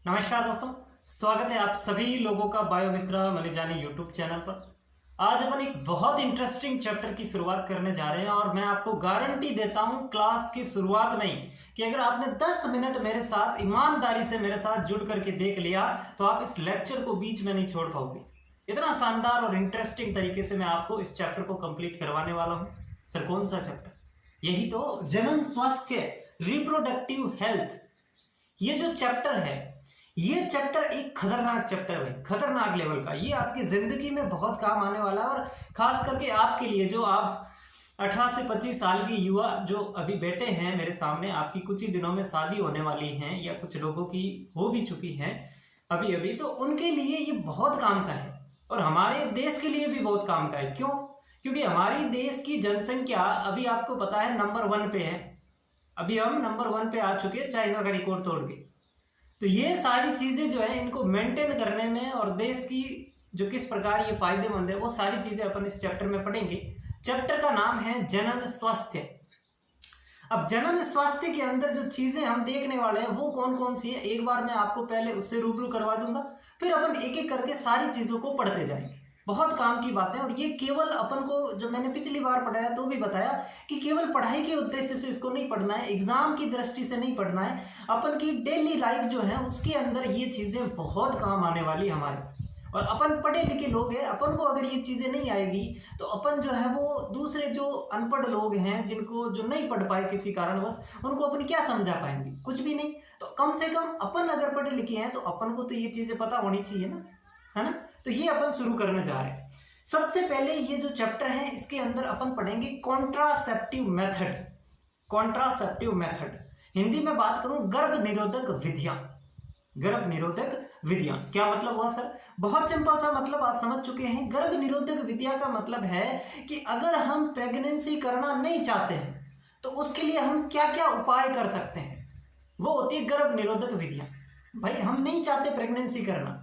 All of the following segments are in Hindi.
नमस्कार दोस्तों, स्वागत है आप सभी लोगों का बायोमित्रा मनीजानी यूट्यूब चैनल पर। आज अपन एक बहुत इंटरेस्टिंग चैप्टर की शुरुआत करने जा रहे हैं और मैं आपको गारंटी देता हूं क्लास की शुरुआत में ही कि अगर आपने 10 मिनट मेरे साथ ईमानदारी से मेरे साथ जुड़ करके देख लिया तो आप इस लेक्चर को बीच में नहीं छोड़ पाओगे। इतना शानदार और इंटरेस्टिंग तरीके से मैं आपको इस चैप्टर को कंप्लीट करवाने वाला हूँ। सर कौन सा चैप्टर? यही तो, जनन स्वास्थ्य, रिप्रोडक्टिव हेल्थ। ये जो चैप्टर है, ये चैप्टर एक खतरनाक चैप्टर है, खतरनाक लेवल का। ये आपकी जिंदगी में बहुत काम आने वाला है और खास करके आपके लिए जो आप 18 से 25 साल की युवा जो अभी बैठे हैं मेरे सामने, आपकी कुछ ही दिनों में शादी होने वाली हैं या कुछ लोगों की हो भी चुकी हैं अभी अभी, तो उनके लिए ये बहुत काम का है और हमारे देश के लिए भी बहुत काम का है। क्यों? क्योंकि हमारी देश की जनसंख्या अभी आपको पता है नंबर 1 पे है। अभी हम नंबर 1 पे आ चुके हैं चाइना का रिकॉर्ड तोड़ के। तो ये सारी चीज़ें जो है इनको मेंटेन करने में और देश की जो किस प्रकार ये फायदेमंद है वो सारी चीज़ें अपन इस चैप्टर में पढ़ेंगे। चैप्टर का नाम है जनन स्वास्थ्य। अब जनन स्वास्थ्य के अंदर जो चीज़ें हम देखने वाले हैं वो कौन कौन सी है, एक बार मैं आपको पहले उससे रूबरू करवा दूंगा, फिर अपन एक एक करके सारी चीज़ों को पढ़ते जाएंगे। बहुत काम की बातें, और ये केवल अपन को, जो मैंने पिछली बार पढ़ाया तो भी बताया कि केवल पढ़ाई के उद्देश्य से इसको नहीं पढ़ना है, एग्जाम की दृष्टि से नहीं पढ़ना है। अपन की डेली लाइफ जो है उसके अंदर ये चीज़ें बहुत काम आने वाली हमारे। और अपन पढ़े लिखे लोग हैं, अपन को अगर ये चीज़ें नहीं आएगी तो अपन जो है वो दूसरे जो अनपढ़ लोग हैं, जिनको जो नहीं पढ़ पाए किसी कारणवश, उनको अपन क्या समझा पाएंगे? कुछ भी नहीं। तो कम से कम अपन अगर पढ़े लिखे हैं तो अपन को तो ये चीज़ें पता होनी चाहिए ना, है ना। तो ये अपन शुरू करने जा रहे हैं। सबसे पहले ये जो चैप्टर है इसके अंदर अपन पढ़ेंगे contraceptive method. Contraceptive method, Hindi में बात करूं गर्भ निरोधक विधियां। गर्भ निरोधक विधियां क्या मतलब हुआ सर? बहुत सिंपल सा मतलब आप समझ चुके हैं। गर्भ निरोधक विधियां का मतलब है कि अगर हम प्रेगनेंसी करना नहीं चाहते हैं तो उसके लिए हम क्या क्या उपाय कर सकते हैं, वो होती है गर्भ निरोधक विधियां। भाई हम नहीं चाहते प्रेगनेंसी करना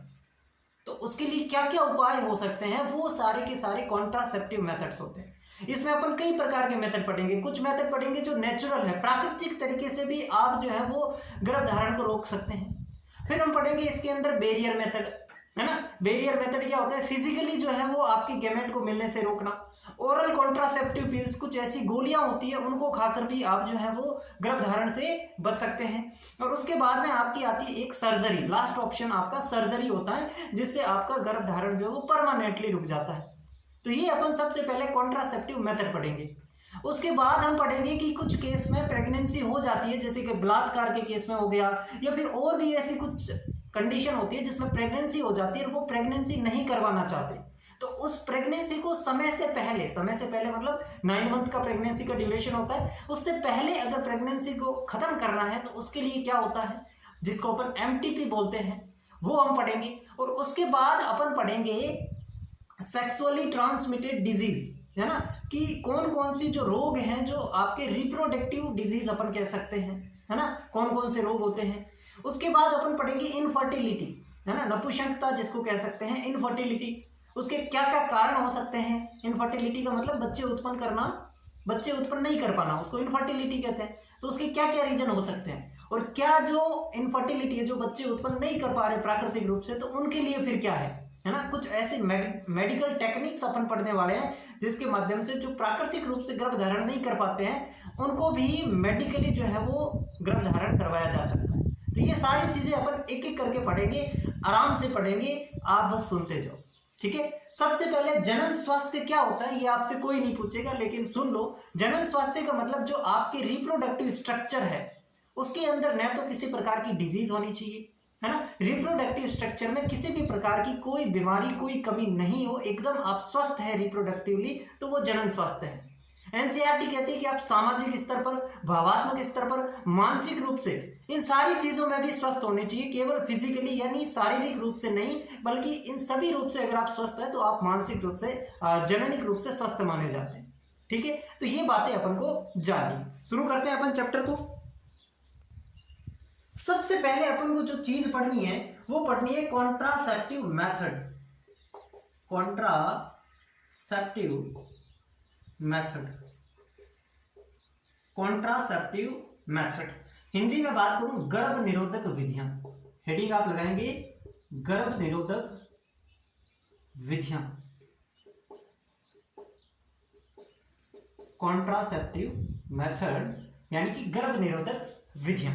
तो उसके लिए क्या क्या उपाय हो सकते हैं, वो सारे के सारे कॉन्ट्रासेप्टिव मेथड्स होते हैं। इसमें अपन कई प्रकार के मेथड पढ़ेंगे। कुछ मेथड पढ़ेंगे जो नेचुरल है, प्राकृतिक तरीके से भी आप जो है वो गर्भ धारण को रोक सकते हैं। फिर हम पढ़ेंगे इसके अंदर बैरियर मेथड, है ना। बैरियर मेथड क्या होता है? फिजिकली जो है वो आपकी गैमेट को मिलने से रोकना। ओरल कॉन्ट्रासेप्टिव पिल्स, कुछ ऐसी गोलियां होती है उनको खाकर भी आप जो है वो गर्भधारण से बच सकते हैं। और उसके बाद में आपकी आती है एक सर्जरी, लास्ट ऑप्शन आपका सर्जरी होता है, जिससे आपका गर्भधारण जो है वो परमानेंटली रुक जाता है। तो ये अपन सबसे पहले कॉन्ट्रासेप्टिव मेथड पढ़ेंगे। उसके बाद हम पढ़ेंगे कि कुछ केस में प्रेगनेंसी हो जाती है, जैसे कि बलात्कार के केस में हो गया, या फिर और भी ऐसी कुछ कंडीशन होती है जिसमें प्रेगनेंसी हो जाती है और वो प्रेगनेंसी नहीं करवाना चाहते, तो उस प्रेगनेंसी को समय से पहले मतलब 9 मंथ का प्रेगनेंसी का ड्यूरेशन होता है, उससे पहले अगर प्रेगनेंसी को खत्म करना है तो उसके लिए क्या होता है, जिसको अपन एमटीपी बोलते हैं, वो हम पढ़ेंगे। और उसके बाद अपन पढ़ेंगे सेक्सुअली ट्रांसमिटेड डिजीज, है ना, कि कौन कौन सी जो रोग हैं जो आपके रिप्रोडक्टिव डिजीज अपन कह सकते हैं, है ना, कौन कौन से रोग होते हैं। उसके बाद अपन पढ़ेंगे इनफर्टिलिटी, है ना, नपुंसकता जिसको कह सकते हैं, इनफर्टिलिटी, उसके क्या क्या कारण हो सकते हैं। इनफर्टिलिटी का मतलब बच्चे उत्पन्न करना, बच्चे उत्पन्न नहीं कर पाना, उसको इनफर्टिलिटी कहते हैं। तो उसके क्या क्या रीजन हो सकते हैं, और क्या जो इनफर्टिलिटी है, जो बच्चे उत्पन्न नहीं कर पा रहे प्राकृतिक रूप से, तो उनके लिए फिर क्या है ना। कुछ ऐसे मेडिकल टेक्निक्स अपन पढ़ने वाले हैं जिसके माध्यम से जो प्राकृतिक रूप से गर्भधारण नहीं कर पाते हैं उनको भी मेडिकली जो है वो गर्भधारण करवाया जा सकता है। तो ये सारी चीजें अपन एक एक करके पढ़ेंगे, आराम से पढ़ेंगे, आप बस सुनते जाओ, ठीक है। सबसे पहले जनन स्वास्थ्य क्या होता है ये आपसे कोई नहीं पूछेगा, लेकिन सुन लो। जनन स्वास्थ्य का मतलब जो आपके रिप्रोडक्टिव स्ट्रक्चर है उसके अंदर न तो किसी प्रकार की डिजीज होनी चाहिए, है ना, रिप्रोडक्टिव स्ट्रक्चर में किसी भी प्रकार की कोई बीमारी, कोई कमी नहीं हो, एकदम आप स्वस्थ है रिप्रोडक्टिवली, तो वो जनन स्वास्थ्य है। एनसीईआरटी कहती है कि आप सामाजिक स्तर पर, भावात्मक स्तर पर, मानसिक रूप से, इन सारी चीजों में भी स्वस्थ होने चाहिए। केवल फिजिकली यानी शारीरिक रूप से नहीं, बल्कि इन सभी रूप से अगर आप स्वस्थ है तो आप मानसिक रूप से, जननिक रूप से स्वस्थ माने जाते हैं, ठीक है। तो ये बातें अपन को जाननी। शुरू करते हैं अपन चैप्टर को। सबसे पहले अपन को जो चीज पढ़नी है वो पढ़नी है contraceptive method. Contraceptive method, contraceptive method, Hindi में बात करूं गर्भ निरोधक विधियां, हेडिंग आप लगाएंगे गर्भ निरोधक विधियां, कॉन्ट्रासेप्टिव मेथड, यानी कि गर्भ निरोधक विधियां।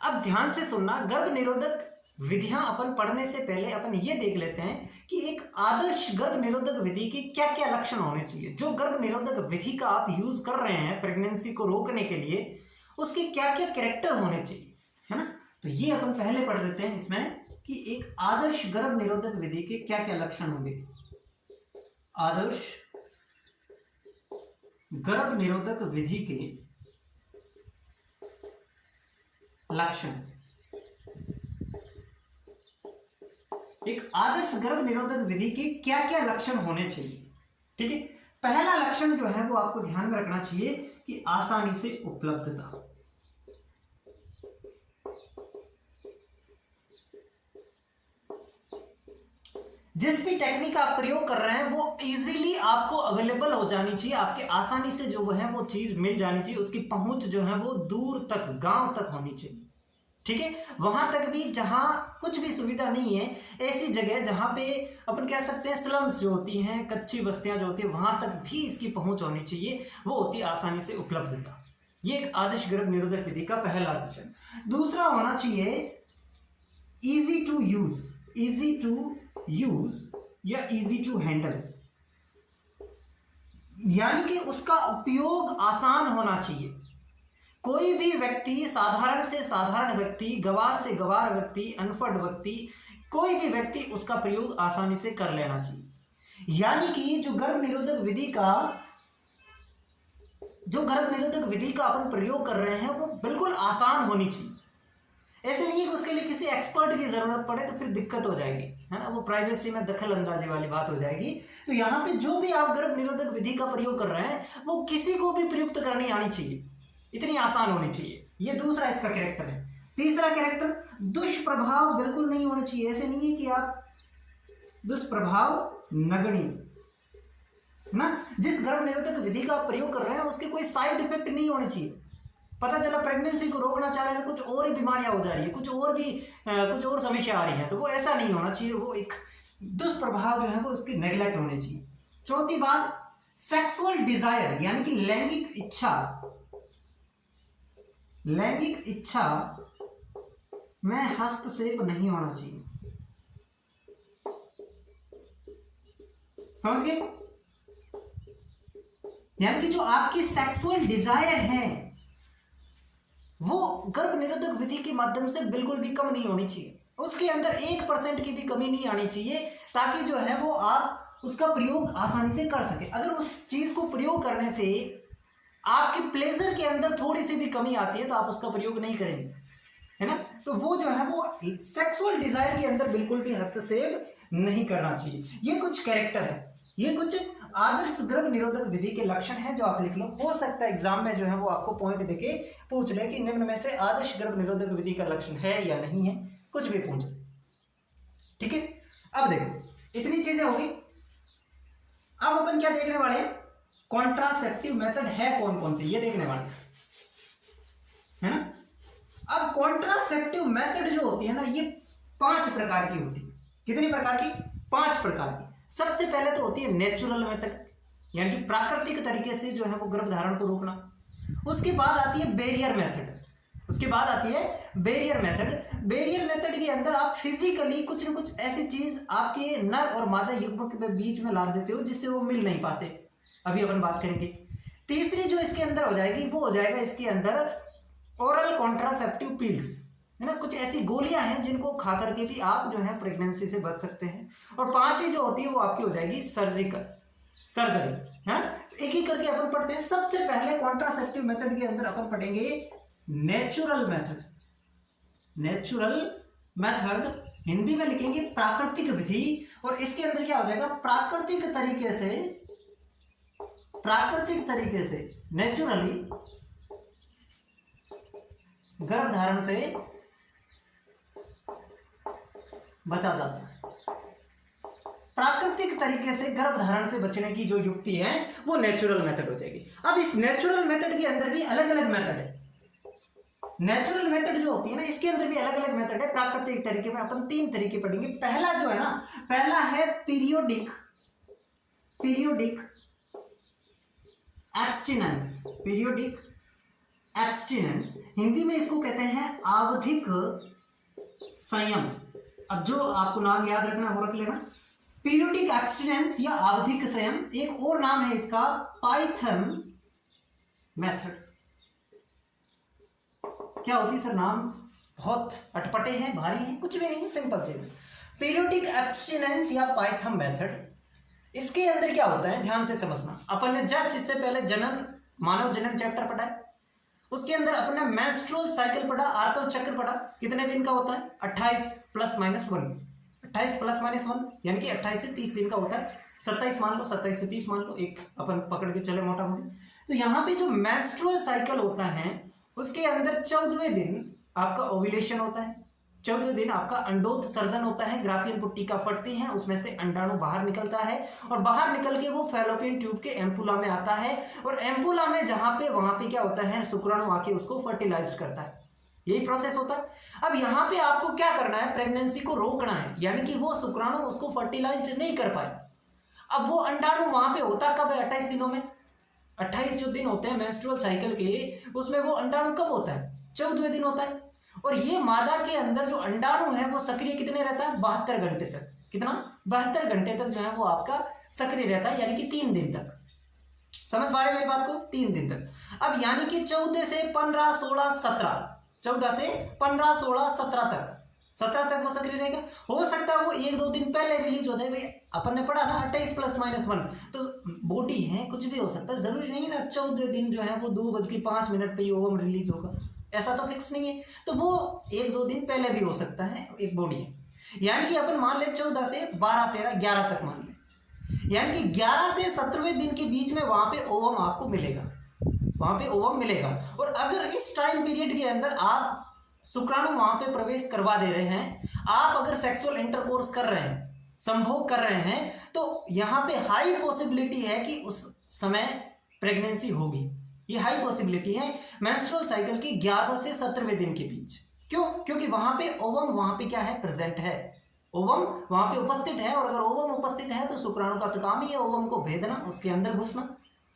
अब ध्यान से सुनना, गर्भ निरोधक विधियां अपन पढ़ने से पहले अपन ये देख लेते हैं कि एक आदर्श गर्भ निरोधक विधि के क्या क्या लक्षण होने चाहिए। जो गर्भ निरोधक विधि का आप यूज कर रहे हैं प्रेगनेंसी को रोकने के लिए, उसके क्या क्या कैरेक्टर होने चाहिए, है ना। तो ये अपन पहले पढ़ देते हैं इसमें कि एक आदर्श गर्भ निरोधक विधि के क्या क्या लक्षण होंगे। आदर्श गर्भ निरोधक विधि के लक्षण। एक आदर्श गर्भ निरोधक विधि के क्या क्या लक्षण होने चाहिए, ठीक है। पहला लक्षण जो है वो आपको ध्यान में रखना चाहिए कि आसानी से उपलब्धता। जिस भी टेक्निक आप प्रयोग कर रहे हैं वो इजीली आपको अवेलेबल हो जानी चाहिए, आपके आसानी से जो है वो चीज मिल जानी चाहिए, उसकी पहुंच जो है वो दूर तक, गांव तक होनी चाहिए, ठीक है। वहां तक भी जहां कुछ भी सुविधा नहीं है, ऐसी जगह जहां पे अपन कह सकते हैं स्लम्स जो होती हैं, कच्ची बस्तियां जो होती है, वहां तक भी इसकी पहुंच होनी चाहिए, वो होती है आसानी से उपलब्धता। ये एक आदर्श गर्भ निरोधक विधि का पहला लक्षण। दूसरा होना चाहिए easy to use, easy to use या इजी टू हैंडल, यानी कि उसका उपयोग आसान होना चाहिए। कोई भी व्यक्ति, साधारण से साधारण व्यक्ति, गवार से गवार व्यक्ति, अनपढ़ व्यक्ति, कोई भी व्यक्ति उसका प्रयोग आसानी से कर लेना चाहिए। यानी कि जो गर्भ निरोधक विधि का अपन प्रयोग कर रहे हैं वो बिल्कुल आसान होनी चाहिए। ऐसे नहीं है कि उसके लिए किसी एक्सपर्ट की जरूरत पड़े तो फिर दिक्कत हो जाएगी, है ना, वो प्राइवेसी में दखल अंदाजी वाली बात हो जाएगी। तो यहाँ पे जो भी आप गर्भ निरोधक विधि का प्रयोग कर रहे हैं वो किसी को भी प्रयुक्त करनी आनी चाहिए, इतनी आसान होनी चाहिए। ये दूसरा इसका कैरेक्टर है। तीसरा कैरेक्टर, दुष्प्रभाव बिल्कुल नहीं होने चाहिए। ऐसे नहीं है कि आप दुष्प्रभाव नगण्य, ना, जिस गर्भ निरोधक विधि का आप प्रयोग कर रहे हैं उसके कोई साइड इफेक्ट नहीं होने चाहिए। पता चला प्रेगनेंसी को रोकना चाह रहे हैं, कुछ और ही बीमारियां हो जा रही है, कुछ और समस्या आ रही है, तो वो ऐसा नहीं होना चाहिए। वो एक दुष्प्रभाव जो है वो उसकी नेग्लेक्ट होनी चाहिए। चौथी बात, सेक्सुअल डिजायर, यानी कि लैंगिक इच्छा में हस्तक्षेप नहीं होना चाहिए। समझ गए? यानी कि जो आपकी सेक्सुअल डिजायर है वो गर्भ निरोधक विधि के माध्यम से बिल्कुल भी कम नहीं होनी चाहिए। उसके अंदर 1% की भी कमी नहीं आनी चाहिए, ताकि जो है वो आप उसका प्रयोग आसानी से कर सके। अगर उस चीज को प्रयोग करने से आपके प्लेजर के अंदर थोड़ी सी भी कमी आती है तो आप उसका प्रयोग नहीं करेंगे, है ना। तो वो जो है वो सेक्सुअल डिजायर के अंदर बिल्कुल भी हस्तक्षेप नहीं करना चाहिए। ये कुछ कैरेक्टर है, ये कुछ आदर्श गर्भ निरोधक विधि के लक्षण है जो आप लिख लो। हो सकता है एग्जाम में जो है वो आपको पॉइंट देके पूछ ले कि निम्न में से आदर्श गर्भ निरोधक विधि का लक्षण है या नहीं है, कुछ भी पूछ, ठीक है। अब देखो इतनी चीजें होगी। अब अपन क्या देखने वाले हैं, कॉन्ट्रासेप्टिव मेथड है कौन कौन से, ये देखने वाले है ना। अब कॉन्ट्रासेप्टिव मेथड जो होती है ना, ये 5 प्रकार की होती है। कितनी प्रकार की? 5 प्रकार की। सबसे पहले तो होती है नेचुरल मेथड, यानी कि प्राकृतिक तरीके से जो है वो गर्भधारण को रोकना। उसके बाद आती है बैरियर मेथड, बैरियर मेथड के अंदर आप फिजिकली कुछ न कुछ ऐसी चीज आपके नर और मादा युग्म के बीच में ला देते हो जिससे वो मिल नहीं पाते। अभी अपन बात करेंगे। तीसरी जो इसके अंदर हो जाएगी वो हो जाएगा इसके अंदर ओरल कॉन्ट्रासेप्टिव पिल्स, है ना। कुछ ऐसी गोलियां हैं जिनको खा करके भी आप जो है प्रेगनेंसी से बच सकते हैं। और 5वीं जो होती है वो आपकी हो जाएगी सर्जरी, है ना। तो एक ही करके अपन पढ़ते हैं। सबसे पहले कॉन्ट्रासेप्टिव मेथड के अंदर अपन पढ़ेंगे नेचुरल मेथड, हिंदी में लिखेंगे प्राकृतिक विधि। और इसके अंदर क्या हो जाएगा, प्राकृतिक तरीके से नेचुरली गर्भधारण से बचा जाता है। प्राकृतिक तरीके से गर्भधारण से बचने की जो युक्ति है वो नेचुरल मेथड हो जाएगी। अब इस नेचुरल मेथड के अंदर भी अलग अलग मेथड है। नेचुरल मेथड जो होती है ना, इसके अंदर भी अलग अलग मेथड है। प्राकृतिक तरीके में अपन 3 तरीके पढ़ेंगे। पहला जो है ना, पहला है periodic abstinence. Periodic abstinence, Hindi में इसको कहते हैं आवधिक संयम। अब जो आपको नाम याद रखना वो रख लेना, पीरियोडिक एब्स्टिनेंस या आवधिक संयम। एक और नाम है इसका पाइथन मेथड। क्या होती है सर नाम? बहुत अटपटे हैं, भारी हैं, कुछ भी नहीं, सिंपल चीज। पीरियोडिक एब्स्टिनेंस या पाइथन मेथड, इसके अंदर क्या होता है ध्यान से समझना। अपन ने जस्ट इससे पहले जनन, मानव जनन चैप्टर पढ़ा है, उसके अंदर अपने मेंस्ट्रुअल साइकिल पढ़ा, आर्तव चक्र पढ़ा। कितने दिन का होता है? 28 + -1, 28 + -1 यानी कि 28 से 30 दिन का होता है। 27 मान लो, 27 से 30 मान लो, एक अपन पकड़ के चले मोटा मोटी। तो यहाँ पे जो मेंस्ट्रुअल साइकिल होता है उसके अंदर 14वें दिन आपका ओव्यूलेशन होता है, 14वें दिन आपका अंडोत्सर्जन होता है, ग्राफियन पुट्टिका फटती है, उसमें से अंडाणु बाहर निकलता है और बाहर निकल के वो फैलोपियन ट्यूब के एम्पुला में आता है और एम्पुला में जहाँ पे वहाँ पे क्या होता है, शुक्राणु आके उसको फर्टिलाइज करता है। यही प्रोसेस होता है। अब यहाँ पे आपको क्या करना है, प्रेगनेंसी को रोकना है, यानी कि वो शुक्राणु उसको फर्टिलाइज नहीं कर पाए। अब वो अंडाणु वहाँ पे होता कब है? 28 दिनों में। 28 जो दिन होते हैं मेंस्ट्रुअल साइकिल के, उसमें वो अंडाणु कब होता है? 14वें दिन होता है। और ये मादा के अंदर जो अंडाणु है वो सक्रिय कितने रहता है? 72 घंटे तक। कितना? 72 घंटे तक जो है वो आपका सक्रिय रहता है, यानी कि 3 दिन तक। समझ पा रहे मेरी बात को? 3 दिन तक। अब यानी कि 14 से 15, 16, 17, 14 से 15, 16, 17 तक, 17 तक वो सक्रिय रहेगा। हो सकता है वो 1-2 दिन पहले रिलीज हो जाए। भाई अपन ने पढ़ा ना 28 + -1, तो बॉडी है, कुछ भी हो सकता है, जरूरी नहीं ना 14 दिन जो है वो 2:05 पे ओवम रिलीज होगा, ऐसा तो फिक्स नहीं है। तो वो 1-2 दिन पहले भी हो सकता है, एक बॉडी है। यानी कि अपन मान ले 14 से 12, 13, 11 तक मान ले, यानी कि 11 से 17वें दिन के बीच में वहां पे ओवम आपको मिलेगा, वहां पे ओवम मिलेगा। और अगर इस टाइम पीरियड के अंदर आप शुक्राणु वहां पे प्रवेश करवा दे रहे हैं, आप अगर सेक्सुअल इंटरकोर्स कर रहे हैं, संभोग कर रहे हैं, तो यहाँ पे हाई पॉसिबिलिटी है कि उस समय प्रेगनेंसी होगी। ये हाई पॉसिबिलिटी है मेंस्ट्रुअल साइकिल की 11वें से 17वें दिन के बीच। क्यों? क्योंकि वहां पे ओवम वहां पे क्या है? प्रेजेंट है, ओवम वहां पे उपस्थित है। और अगर ओवम उपस्थित है तो शुक्राणु का तो काम ही है ओवम को भेदना, उसके अंदर घुसना,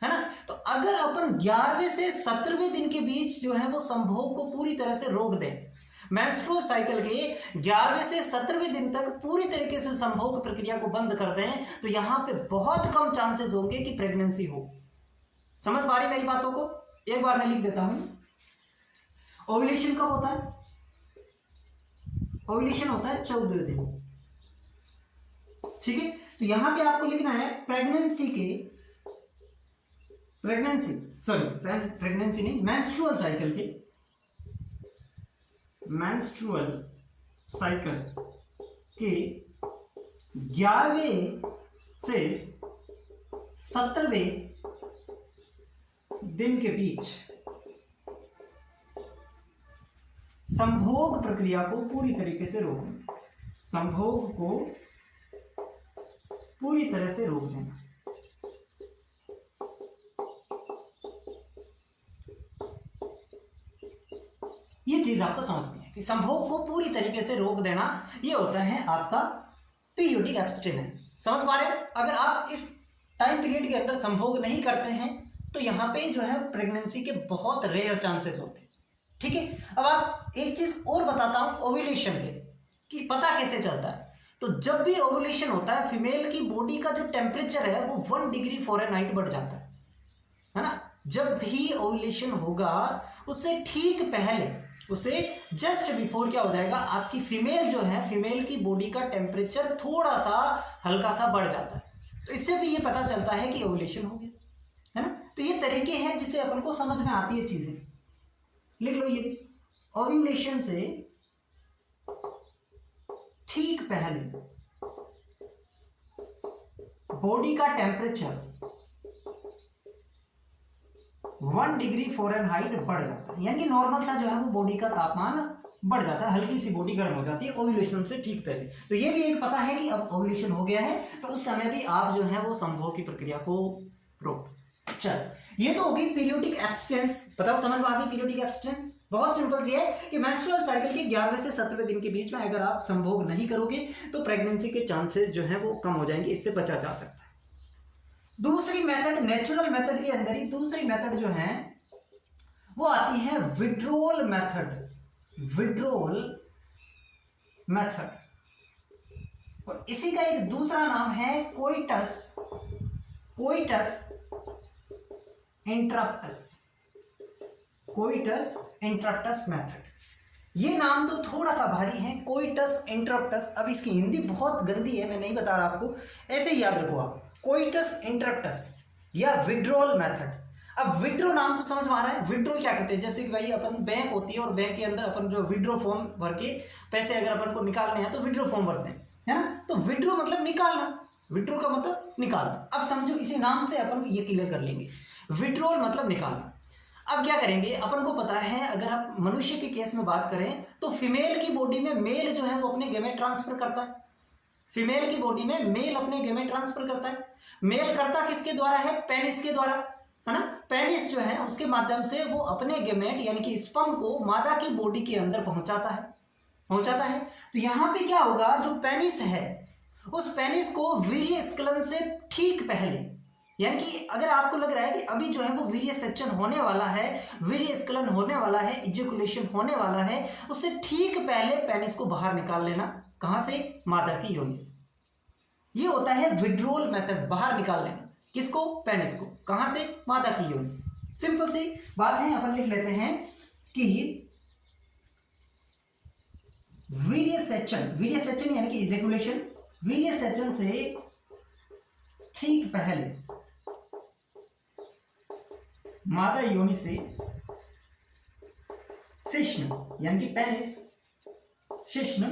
है ना। तो अगर अपन 11वें से 17वें दिन के बीच जो है वो संभोग को पूरी तरह से रोक दें, मेंस्ट्रुअल साइकिल के 11वें से 17वें दिन तक पूरी तरीके से संभोग प्रक्रिया को बंद कर दें, तो यहां पे बहुत कम चांसेस होंगे कि प्रेगनेंसी हो। समझ पा रही मेरी बातों को? एक बार मैं लिख देता हूं। ओव्यूलेशन कब होता है? ओव्यूलेशन होता है 14वें दिन, ठीक है। तो यहां पे आपको लिखना है प्रेगनेंसी नहीं, मेंस्ट्रुअल साइकिल के 11वें से 17वें दिन के बीच संभोग प्रक्रिया को पूरी तरीके से रोकना, संभोग को पूरी तरह से रोक देना। ये चीज आपको समझनी है कि संभोग को पूरी तरीके से रोक देना, ये होता है आपका पीरियोडिक एब्स्टिनेंस। समझ पा रहे हो? अगर आप इस टाइम पीरियड के अंदर संभोग नहीं करते हैं तो यहाँ पे जो है प्रेगनेंसी के बहुत रेयर चांसेस होते हैं, ठीक है। अब आप एक चीज और बताता हूं ओव्यूलेशन के, कि पता कैसे चलता है। तो जब भी ओव्यूलेशन होता है, फीमेल की बॉडी का जो टेम्परेचर है वो 1 डिग्री फ़ारेनहाइट बढ़ जाता है ना। जब भी ओव्यूलेशन होगा उससे ठीक पहले, उसे जस्ट बिफोर क्या हो जाएगा, आपकी फीमेल जो है, फीमेल की बॉडी का टेम्परेचर थोड़ा सा हल्का सा बढ़ जाता है। तो इससे भी ये पता चलता है कि ओव्यूलेशन हो गया, है ना। तो ये तरीके हैं जिससे अपन को समझ में आती है चीजें। लिख लो ये भी, ओव्यूलेशन से ठीक पहले बॉडी का टेम्परेचर 1 डिग्री फ़ारेनहाइट बढ़ जाता है, यानी कि नॉर्मल सा जो है वो बॉडी का तापमान बढ़ जाता है, हल्की सी बॉडी गर्म हो जाती है ओव्यूलेशन से ठीक पहले। तो ये भी एक पता है कि अब ओव्यूलेशन हो गया है, तो उस समय भी आप जो है वो संभोग की प्रक्रिया को रोक। चल, ये तो होगी पीरियोडिक एब्स्टिनेंस। बताओ समझ में आ गई पीरियोडिक एब्स्टिनेंस? बहुत सिंपल सी है कि मेंस्ट्रुअल साइकिल के 11वें से 17वें दिन के बीच में अगर आप संभोग नहीं करोगे तो प्रेगनेंसी के चांसेस जो है वो कम हो जाएंगे, इससे बचा जा सकता है। दूसरी मेथड, नेचुरल मेथड के अंदर ही दूसरी मेथड जो है वो आती है विड्रोल मेथड। विड्रोल मेथड, और इसी का एक दूसरा नाम है coitus interruptus. Coitus interruptus method, ये नाम तो थोड़ा सा भारी है, कोइटस इंटरप्टस। अब इसकी हिंदी बहुत गंदी है, मैं नहीं बता रहा आपको, ऐसे ही याद रखो आप, कोइटस इंटरप्टस या विड्रोल मेथड। अब विड्रो नाम तो समझ में आ रहा है, विड्रो क्या करते हैं, जैसे कि भाई अपन बैंक होती है और बैंक के अंदर अपन जो विड्रो फॉर्म भर के पैसे अगर अपन को निकालने हैं तो विड्रो फॉर्म भरते हैं, है ना। तो विड्रो मतलब निकालना, विड्रो का मतलब निकालना। अब समझो इसी नाम से अपन ये क्लियर कर लेंगे, विड्रोल मतलब निकालना। अब क्या करेंगे, अपन को पता है अगर आप मनुष्य के केस में बात करें तो फीमेल की बॉडी में मेल जो है वो अपने गेमेट ट्रांसफर करता है। फीमेल की बॉडी में मेल अपने गेमेट ट्रांसफर करता है। मेल करता किसके द्वारा है, पेनिस के द्वारा, है ना। पेनिस जो है उसके माध्यम से वो अपने गेमेट यानी कि स्पर्म को मादा की बॉडी के अंदर पहुंचाता है। तो यहाँ पे क्या होगा, जो पेनिस है उस पेनिस को वीर्य स्खलन से ठीक पहले, यानी कि अगर आपको लग रहा है कि अभी जो है वो वीर्य सेचन होने वाला है, वीर्य स्खलन होने वाला है, इजैकुलेशन होने वाला है, उससे ठीक पहले पेनिस को बाहर निकाल लेना। कहाँ से, मादा की योनि से। ये होता है विड्रोल मेथड, बाहर निकाल लेना किसको, पेनिस को। कहाँ से, मादा की योनि से। सिंपल सी बात है, अपन लिख लेते हैं कि वीर्य सेचन यानी कि इजैकुलेशन, वीर्य सेचन से ठीक पहले मादा योनि से शिश्न यानी कि पेनिस, शिश्न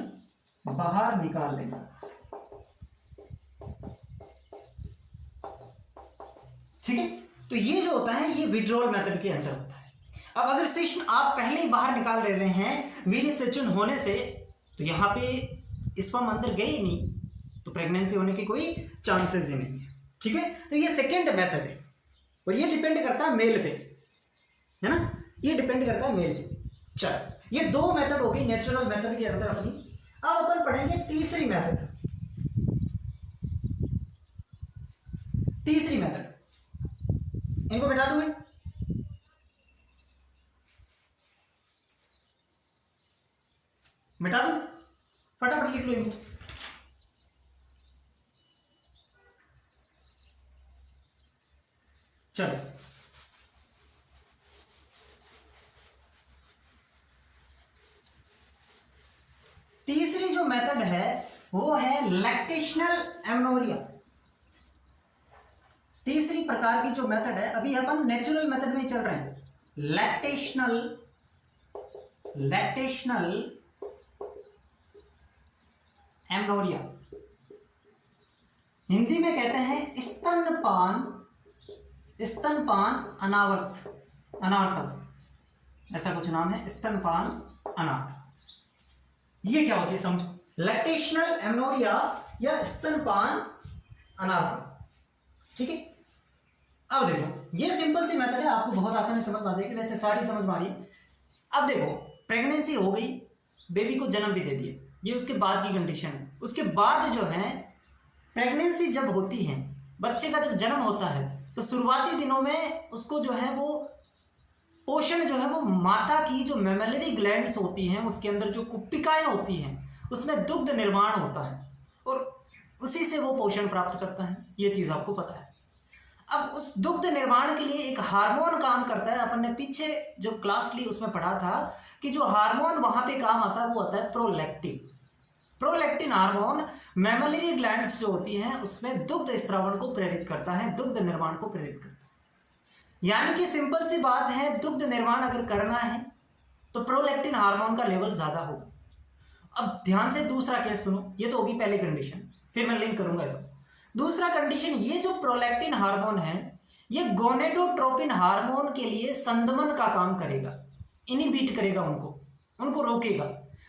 बाहर निकाल लेना। ठीक है, तो ये जो होता है ये विड्रोल मेथड के अंदर होता है। अब अगर शिश्न आप पहले ही बाहर निकाल ले रहे हैं वीर्य सेचन होने से, तो यहाँ पे स्पर्म अंदर गए ही नहीं, तो प्रेगनेंसी होने की कोई चांसेस ही नहीं है। ठीक है, तो ये सेकेंड मेथड है और ये डिपेंड करता है मेल पे, है ना, ये डिपेंड करता है मेल पे। चल, ये दो मेथड हो गई नेचुरल मेथड के अंदर अपनी। अब अपन पढ़ेंगे तीसरी मेथड। इनको मिटा दूं मैं, मिटा दूं, फटाफट लिख लो इनको। चलो, तीसरी जो मेथड है वो है लैक्टेशनल एमनोरिया। तीसरी प्रकार की जो मेथड है, अभी अपन नेचुरल मेथड में चल रहे हैं, लैक्टेशनल एमनोरिया, हिंदी में कहते हैं स्तनपान अनावर्तन, ऐसा कुछ नाम है, स्तनपान अनावर्तन। ये क्या होती है समझो, लैक्टेशनल एमनोरिया या स्तनपान अनावर्तन। ठीक है, अब देखो ये सिंपल सी मेथड है, आपको बहुत आसानी समझ में आ जाएगी, वैसे सारी समझ में आ रही है। अब देखो प्रेगनेंसी हो गई, बेबी को जन्म भी दे दिए, ये उसके बाद की कंडीशन है। उसके बाद जो है प्रेगनेंसी जब होती है, बच्चे का जब जन्म होता है, तो शुरुआती दिनों में उसको जो है वो पोषण जो है वो माता की जो मेमोलरी ग्लैंड्स होती हैं उसके अंदर जो कुप्पिकाएं होती हैं उसमें दुग्ध निर्माण होता है और उसी से वो पोषण प्राप्त करता है, ये चीज़ आपको पता है। अब उस दुग्ध निर्माण के लिए एक हार्मोन काम करता है, अपन ने पीछे जो क्लास ली उसमें पढ़ा था कि जो हार्मोन वहाँ पे काम आता है वो आता है प्रोलैक्टिन। प्रोलैक्टिन हार्मोन मेमोलरी ग्लैंड्स जो होती हैं उसमें दुग्ध स्रावण को प्रेरित करता है, दुग्ध निर्माण को प्रेरित करता है। यानी कि सिंपल सी बात है, दुग्ध निर्माण अगर करना है तो प्रोलैक्टिन हार्मोन का लेवल ज़्यादा होगा। अब ध्यान से दूसरा केस सुनो, ये तो होगी पहली कंडीशन, फिर मैं लिंक करूंगा इसको। दूसरा कंडीशन, ये जो प्रोलैक्टिन हार्मोन है ये गोनेडोट्रोपिन हार्मोन के लिए संदमन का काम करेगा, इनिबिट करेगा, उनको रोकेगा।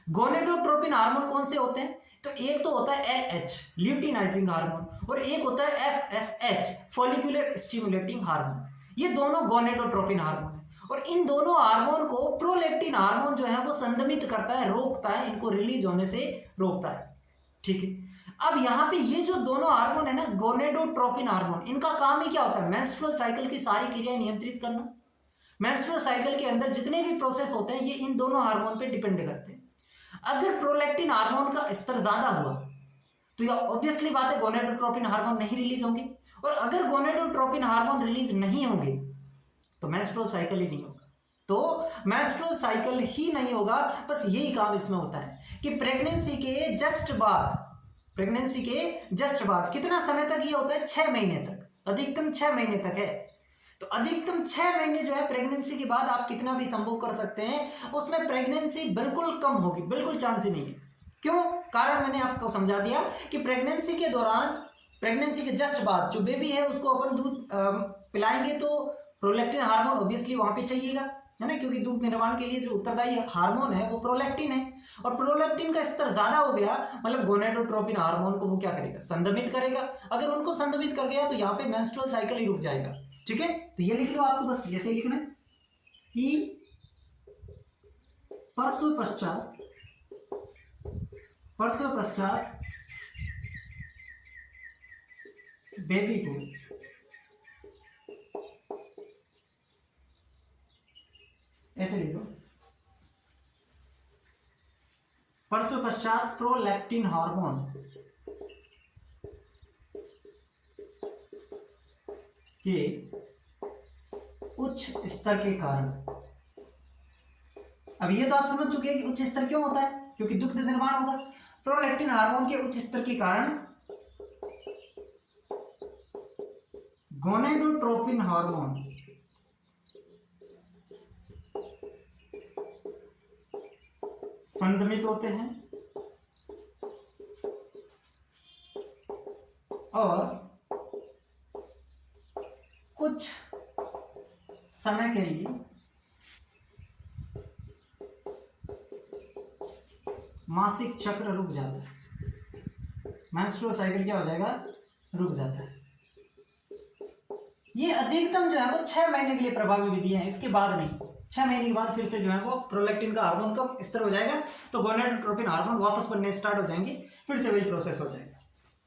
गोनेडोट्रोपिन हार्मोन कौन से होते हैं, तो एक तो होता है LH ल्यूटिनाइजिंग हार्मोन और एक होता है FSH फॉलिकुलर स्टिमुलेटिंग हार्मोन। ये दोनों गोनेडोट्रोपिन हार्मोन है और इन दोनों हार्मोन को प्रोलैक्टिन हार्मोन जो है वो संदमित करता है, रोकता है, इनको रिलीज होने से रोकता है। ठीक है, अब यहाँ पे ये जो दोनों हार्मोन है ना, गोनेडोट्रोपिन हार्मोन, इनका काम ही क्या होता है? मेंस्ट्रुअल साइकिल की सारी क्रियाएं नियंत्रित करना। मेंस्ट्रुअल साइकिल के अंदर जितने भी प्रोसेस होते हैं ये इन दोनों हार्मोन पे डिपेंड करते हैं। अगर प्रोलैक्टिन हार्मोन का स्तर ज्यादा हुआ तो ये ऑब्वियसली बात है गोनेडोट्रोपिन हार्मोन नहीं रिलीज होंगे, और अगर गोनेडोट्रोपिन हार्मोन रिलीज नहीं होंगे तो मेंस्ट्रुअल साइकिल ही नहीं होगा। तो मेंस्ट्रुअल साइकिल ही नहीं होगा, बस यही काम इसमें होता है कि प्रेगनेंसी के जस्ट बाद कितना समय तक ये होता है? 6 महीने तक, अधिकतम 6 महीने तक है। तो अधिकतम 6 महीने जो है प्रेगनेंसी के बाद आप कितना भी संभोग कर सकते हैं, उसमें प्रेगनेंसी बिल्कुल कम होगी, बिल्कुल चांस ही नहीं है। क्यों? कारण मैंने आपको समझा दिया कि प्रेगनेंसी के दौरान, प्रेगनेंसी के जस्ट बाद जो बेबी है उसको अपन दूध पिलाएंगे तो प्रोलैक्टिन हार्मोन ऑब्वियसली वहां पे चाहिएगा, है ना, क्योंकि दूध निर्माण के लिए जो उत्तरदायी हार्मोन है वो प्रोलैक्टिन है, और प्रोलैक्टिन का स्तर ज्यादा हो गया मतलब गोनेडोट्रोपिन हार्मोन को वो क्या करेगा? संदमित करेगा। अगर उनको संदमित कर गया तो यहाँ पे मेंस्ट्रुअल साइकिल ही रुक जाएगा। ठीक है, तो ये लिख लो, आपको बस ऐसे लिखना है कि प्रसव पश्चात बेबी को ऐसे लिखो, प्रसव पश्चात प्रोलैक्टिन हार्मोन के उच्च स्तर के कारण। अब ये तो आप समझ चुके हैं कि उच्च स्तर क्यों होता है, क्योंकि दुग्ध निर्माण होगा। प्रोलैक्टिन हार्मोन के उच्च स्तर के कारण गोनेडोट्रोपिन हार्मोन संदमित होते हैं और कुछ समय के लिए मासिक चक्र रुक जाता है, मेंस्ट्रुअल साइकिल क्या हो जाएगा? रुक जाता है। ये अधिकतम जो है वो 6 महीने के लिए प्रभावी विधि है, इसके बाद नहीं। 6 महीने के बाद फिर से जो है वो प्रोलैक्टिन का हार्मोन का स्तर हो जाएगा तो गोनेडोट्रोपिन हार्मोन वापस बनने स्टार्ट हो जाएंगे, फिर से वही प्रोसेस हो जाएगा।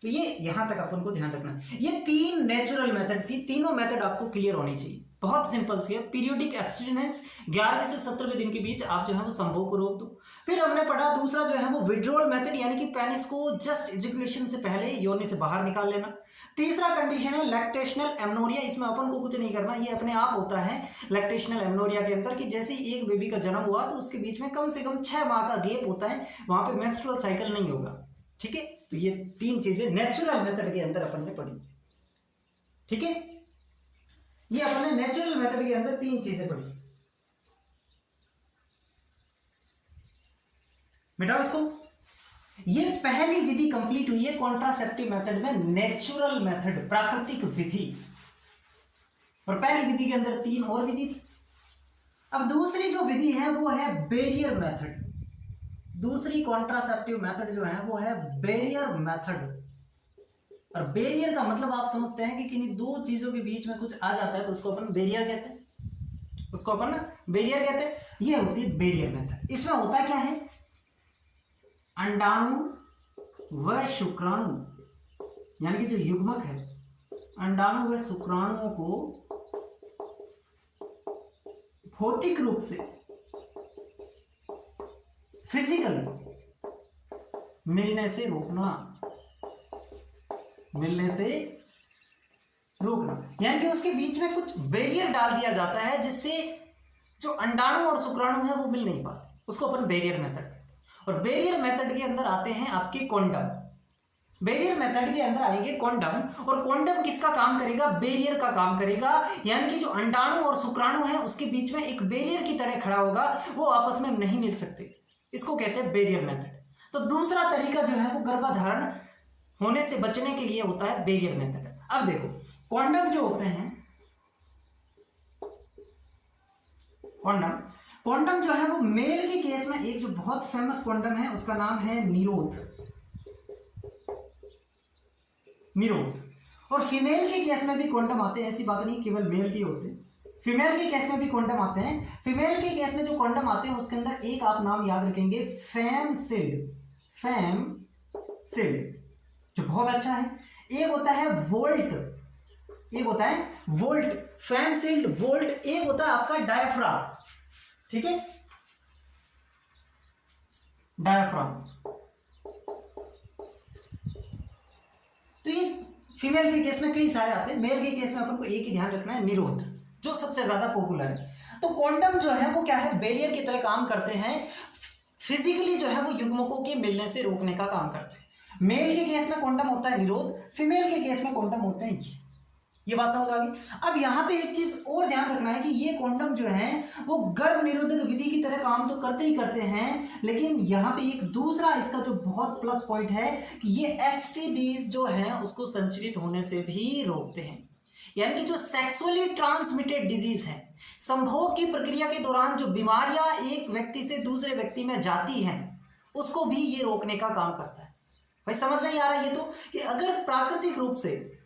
तो ये यहां तक अपन को ध्यान रखना है। ये 3 नेचुरल मेथड थी, तीनों मेथड आपको क्लियर होनी चाहिए। बहुत सिंपल सी है, पीरियोडिक एब्स्टिनेंस 11वें से 17वें दिन के बीच आप जो है वो संभोग को रोक दो। फिर हमने पढ़ा दूसरा जो है वो विड्रॉल मेथड, यानी कि पेनिस को जस्ट इजैकुलेशन से पहले योनि से बाहर निकाल लेना। तीसरा कंडीशन है लैक्टेशनल एमनोरिया, इसमें अपन को कुछ नहीं करना, ये अपने आप होता है लैक्टेशनल एमनोरिया के अंदर कि जैसे एक बेबी का जन्म हुआ तो उसके बीच में कम से कम 6 माह का गैप होता है, वहां पे मेंस्ट्रुअल साइकिल नहीं होगा। ठीक है, तो ये 3 चीजें नेचुरल मेथड के अंदर अपन ने पढ़ी। ठीक है, ये अपन ने नेचुरल मेथड के अंदर 3 चीजें पढ़ी। मिटाओ इसको। ये पहली विधि कंप्लीट हुई है कॉन्ट्रासेप्टिव मेथड में, नेचुरल मेथड, प्राकृतिक विधि। और पहली विधि के अंदर 3 और विधि थी। अब दूसरी जो विधि है वो है बैरियर मेथड। दूसरी कॉन्ट्रासेप्टिव मेथड जो है वो है बैरियर मेथड। और बैरियर का मतलब आप समझते हैं कि किन्हीं 2 चीजों के बीच में कुछ आ जाता है तो उसको अपन बैरियर कहते हैं, उसको अपन बैरियर कहते हैं। ये होती है बैरियर मेथड। इसमें होता क्या है, अंडाणु व शुक्राणु, यानी कि जो युग्मक है, अंडाणु व शुक्राणुओं को भौतिक रूप से, फिजिकल मिलने से रोकना, यानी कि उसके बीच में कुछ बैरियर डाल दिया जाता है जिससे जो अंडाणु और शुक्राणु है वो मिल नहीं पाते, उसको अपन बैरियर मेथड कहते हैं। और बैरियर मेथड के अंदर आते हैं आपके कॉन्डम। बैरियर मेथड के अंदर आएंगे कॉन्डम, और कॉन्डम किसका काम करेगा? बैरियर का काम करेगा, यानी कि जो अंडाणु और शुक्राणु है उसके बीच में एक बैरियर की तरह खड़ा होगा, वो आपस में नहीं मिल सकते, इसको कहते हैं बैरियर मेथड। तो दूसरा तरीका जो है वो गर्भधारण होने से बचने के लिए होता है बैरियर मेथड। अब देखो, कॉन्डम जो होते हैं, कॉन्डम जो है वो मेल के केस में एक जो बहुत फेमस कॉन्डम है उसका नाम है निरोध। और फीमेल के केस में भी कॉन्डम आते हैं, ऐसी बात नहीं केवल मेल के होते हैं। फीमेल के केस में भी कॉन्डम आते हैं। फीमेल के केस में जो कॉन्डम आते हैं उसके अंदर एक आप नाम याद रखेंगे, फेमसिल्ड, फेमसिल्ड, जो बहुत अच्छा है। एक होता है वोल्ट, एक होता है वोल्ट, फेमसिल्ड वोल्ट। एक होता है आपका डायफ्राम, ठीक है, डायफ्राम। तो ये फीमेल के केस में कई सारे आते हैं। मेल के केस में अपन को एक ही ध्यान रखना है, निरोध, जो सबसे ज्यादा पॉपुलर है। तो कॉन्डम जो है वो क्या है, बैरियर की तरह काम करते हैं। फिजिकली जो है वो युग्मकों के मिलने से रोकने का काम करते हैं। मेल के केस में कॉन्डम होता है निरोध, फीमेल के केस में कॉन्डम होते हैं ये बात समझ आ गई। अब यहाँ पे एक चीज और ध्यान रखना है कि ये कॉन्डम जो है वो गर्भ निरोधक विधि की तरह काम तो करते ही करते हैं, लेकिन यहाँ पे एक दूसरा इसका जो बहुत प्लस पॉइंट है कि ये एसटीडीज जो है उसको संचरित होने से भी रोकते हैं। यानी कि जो सेक्सुअली ट्रांसमिटेड डिजीज है, संभोग की प्रक्रिया के दौरान जो बीमारियां एक व्यक्ति से दूसरे व्यक्ति में जाती हैं, उसको भी ये रोकने का काम करता है। भाई समझ नहीं आ रहा ये तो, कि अगर प्राकृतिक रूप से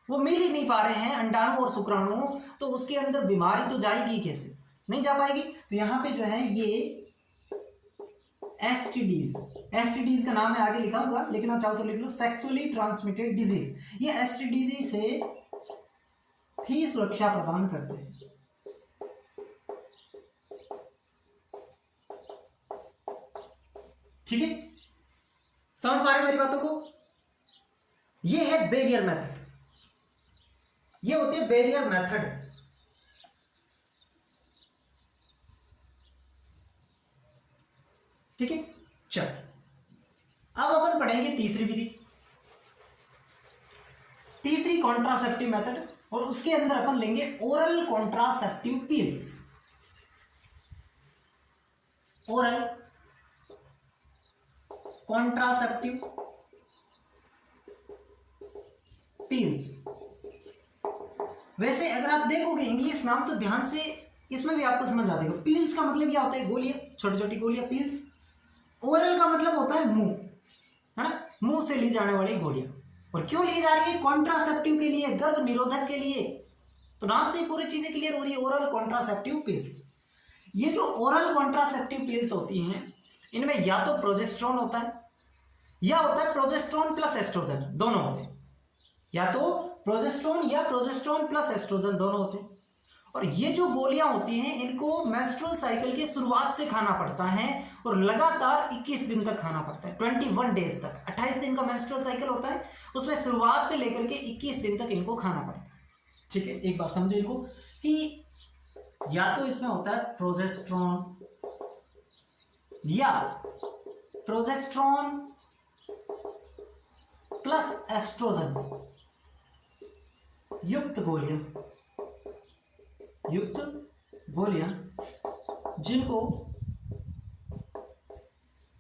वो मिल ही नहीं पा रहे हैं अंडाणु और शुक्राणु, तो उसके अंदर बीमारी तो जाएगी कैसे, नहीं जा पाएगी। तो यहाँ पे जो है ये एसटीडीज, एसटीडीज का नाम है आगे लिखा होगा, लेकिन आप चाहो तो लिख लो सेक्सुअली ट्रांसमिटेड डिजीज। ये एसटीडीज से ही सुरक्षा प्रदान करते हैं। ठीक है, समझ पा रहे मेरी बातों को। ये है बैरियर मेथड, ये होते हैं बैरियर मेथड। ठीक है, चल अब अपन पढ़ेंगे तीसरी विधि, तीसरी कॉन्ट्रासेप्टिव मेथड, और उसके अंदर अपन लेंगे oral contraceptive pills. Oral contraceptive pills. वैसे अगर आप देखोगे इंग्लिश नाम तो ध्यान से इसमें भी आपको समझ आ जाएगा। पिल्स का मतलब क्या होता है, गोलियां, छोटी छोटी गोलियां, पिल्स। ओरल का मतलब होता है मुंह, है ना, मुंह से ली जाने वाली गोलियां। और क्यों ली जा रही है, कॉन्ट्रासेप्टिव के लिए, गर्भ निरोधक के लिए। तो नाम से ही पूरी चीजें क्लियर हो रही है, ओरल कॉन्ट्रासेप्टिव पिल्स। ये जो ओरल कॉन्ट्रासेप्टिव पिल्स होती हैं, इनमें या तो प्रोजेस्टेरॉन होता है या होता है प्रोजेस्टेरॉन प्लस एस्ट्रोजन, दोनों होते हैं। या तो प्रोजेस्टेरॉन या प्रोजेस्टेरॉन प्लस एस्ट्रोजन, दोनों होते हैं। और ये जो गोलियां होती हैं इनको मेंस्ट्रुअल साइकिल की शुरुआत से खाना पड़ता है और लगातार 21 दिन तक खाना पड़ता है, 21 डेज तक। 28 दिन का मेंस्ट्रुअल साइकिल होता है, उसमें शुरुआत से लेकर के 21 दिन तक इनको खाना पड़ता है। ठीक है, एक बात समझो इनको कि या तो इसमें होता है प्रोजेस्टेरॉन या प्रोजेस्टेरॉन प्लस एस्ट्रोजन युक्त गोलियां, युक्त गोलियां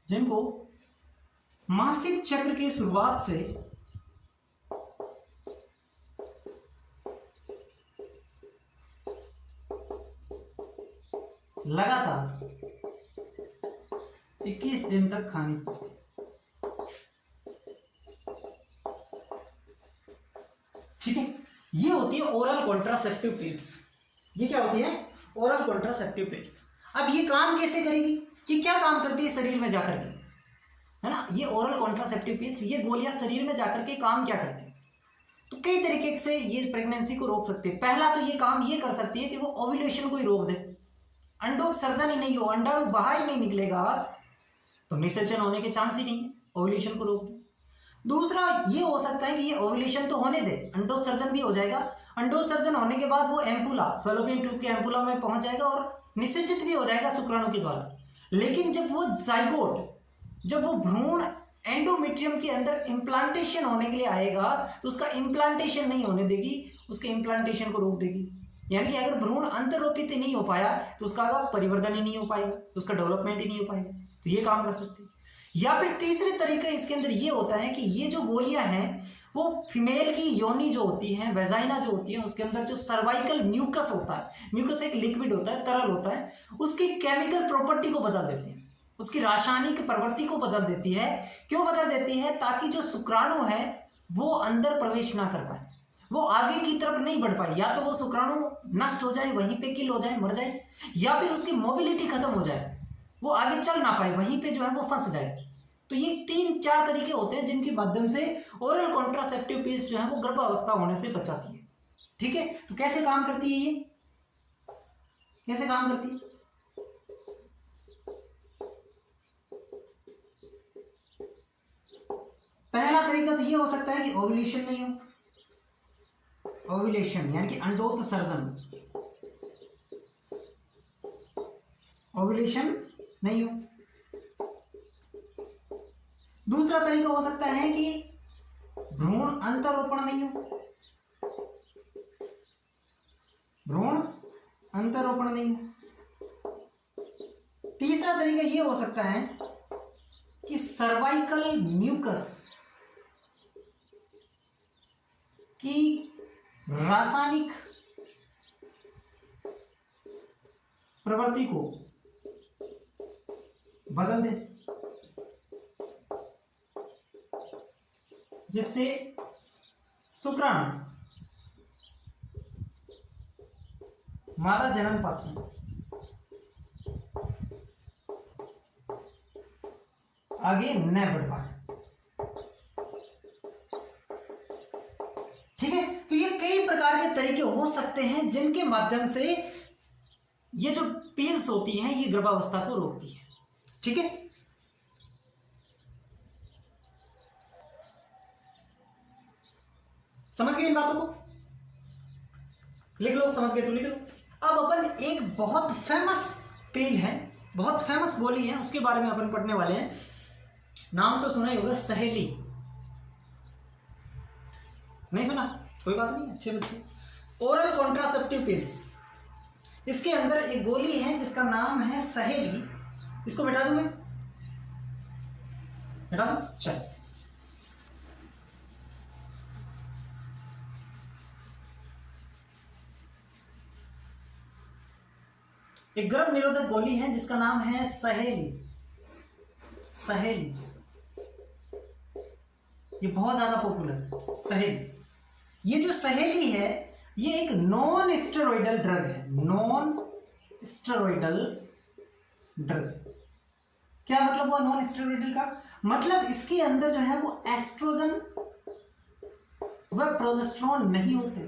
जिनको मासिक चक्र की शुरुआत से लगातार 21 दिन तक खानी पड़ती। ठीक है, ये होती है ओरल कॉन्ट्रासेप्टिव पिल्स। ये क्या होती है, ओरल कॉन्ट्रासेप्टिव पिल्स। अब ये काम कैसे करेगी, कि क्या काम करती है शरीर में जाकर के, है ना। ये ओरल कॉन्ट्रासेप्टिव पिल्स, ये गोलियां शरीर में जाकर के काम क्या करती है, तो कई तरीके से ये प्रेगनेंसी को रोक सकती है। पहला तो ये काम ये कर सकती है कि वो ओव्यूलेशन को ही रोक दे, अंडोत्सर्जन ही नहीं हो, अंडाणु बाहर ही नहीं निकलेगा, तो निषेचन होने के चांस ही नहीं है, ओव्यूलेशन को रोक दे। दूसरा ये हो सकता है कि ये ओव्यूलेशन तो होने दे, अंडोत्सर्जन भी हो जाएगा, अंडोत्सर्जन होने के बाद वो एम्पुला, फैलोपियन ट्यूब के एम्पुला में पहुंच जाएगा और निषेचित भी हो जाएगा शुक्राणु के द्वारा। लेकिन जब वो जाइगोट, जब वो भ्रूण एंडोमेट्रियम के अंदर इम्प्लांटेशन होने के लिए आएगा, तो उसका इम्प्लांटेशन नहीं होने देगी, उसके इम्प्लांटेशन को रोक देगी। यानी कि अगर भ्रूण अंतरोपित नहीं हो पाया तो उसका परिवर्धन ही नहीं हो पाएगा, उसका डेवलपमेंट ही नहीं हो पाएगा। तो ये काम कर सकते हैं। या फिर तीसरे तरीके इसके अंदर ये होता है कि ये जो गोलियां हैं वो फीमेल की योनि जो होती है, वेजाइना जो होती है, उसके अंदर जो सर्वाइकल म्यूकस होता है, म्यूकस एक लिक्विड होता है, तरल होता है, उसकी केमिकल प्रॉपर्टी को बदल देती है, उसकी रासायनिक प्रवृत्ति को बदल देती है। क्यों बदल देती है, ताकि जो शुक्राणु है वो अंदर प्रवेश ना कर पाए, वो आगे की तरफ नहीं बढ़ पाए, या तो वो शुक्राणु नष्ट हो जाए, वहीं पे किल हो जाए, मर जाए, या फिर उसकी मोबिलिटी खत्म हो जाए, वो आगे चल ना पाए, वहीं पे जो है वो फंस जाए। तो ये 3-4 तरीके होते हैं जिनके माध्यम से ओरल कॉन्ट्रासेप्टिव पिल्स जो है वो गर्भावस्था होने से बचाती है। ठीक है, तो कैसे काम करती है, ये कैसे काम करती है? पहला तरीका तो ये हो सकता है कि ओव्यूलेशन नहीं हो, ओव्यूलेशन यानी कि अंडोत्सर्जन, ओव्यूलेशन नहीं हो। दूसरा तरीका हो सकता है कि भ्रूण अंतरोपण नहीं हो, भ्रूण अंतरोपण नहीं हो। तीसरा तरीका ये हो सकता है कि सर्वाइकल म्यूकस की रासायनिक प्रवृत्ति को बदल दे, जिससे शुक्राणु मादा जनन पात्र आगे न बढ़ पाए। ठीक है, तो ये कई प्रकार के तरीके हो सकते हैं जिनके माध्यम से ये जो पिल्स होती हैं ये गर्भावस्था को रोकती है। ठीक है, समझ गए इन बातों को? लिख लो, समझ गए तो लिख लो। अब अपन एक बहुत फेमस पिल है, बहुत फेमस गोली है, उसके बारे में अपन पढ़ने वाले हैं। नाम तो सुना ही होगा, सहेली। नहीं सुना? कोई बात नहीं, अच्छे बच्चे। ओरल कॉन्ट्रासेप्टिव पिल्स, इसके अंदर एक गोली है जिसका नाम है सहेली। इसको मिटा दूं मैं? मिटा दूं? चल, एक गर्भ निरोधक गोली है जिसका नाम है सहेली। सहेली ये बहुत ज्यादा पॉपुलर है, सहेली। ये जो सहेली है ये एक नॉन स्टेरॉइडल ड्रग है, नॉन स्टेरॉइडल ड्रग। क्या मतलब हुआ नॉन स्टेरॉइडल का? मतलब इसके अंदर जो है वो एस्ट्रोजन व प्रोजेस्टेरोन नहीं होते,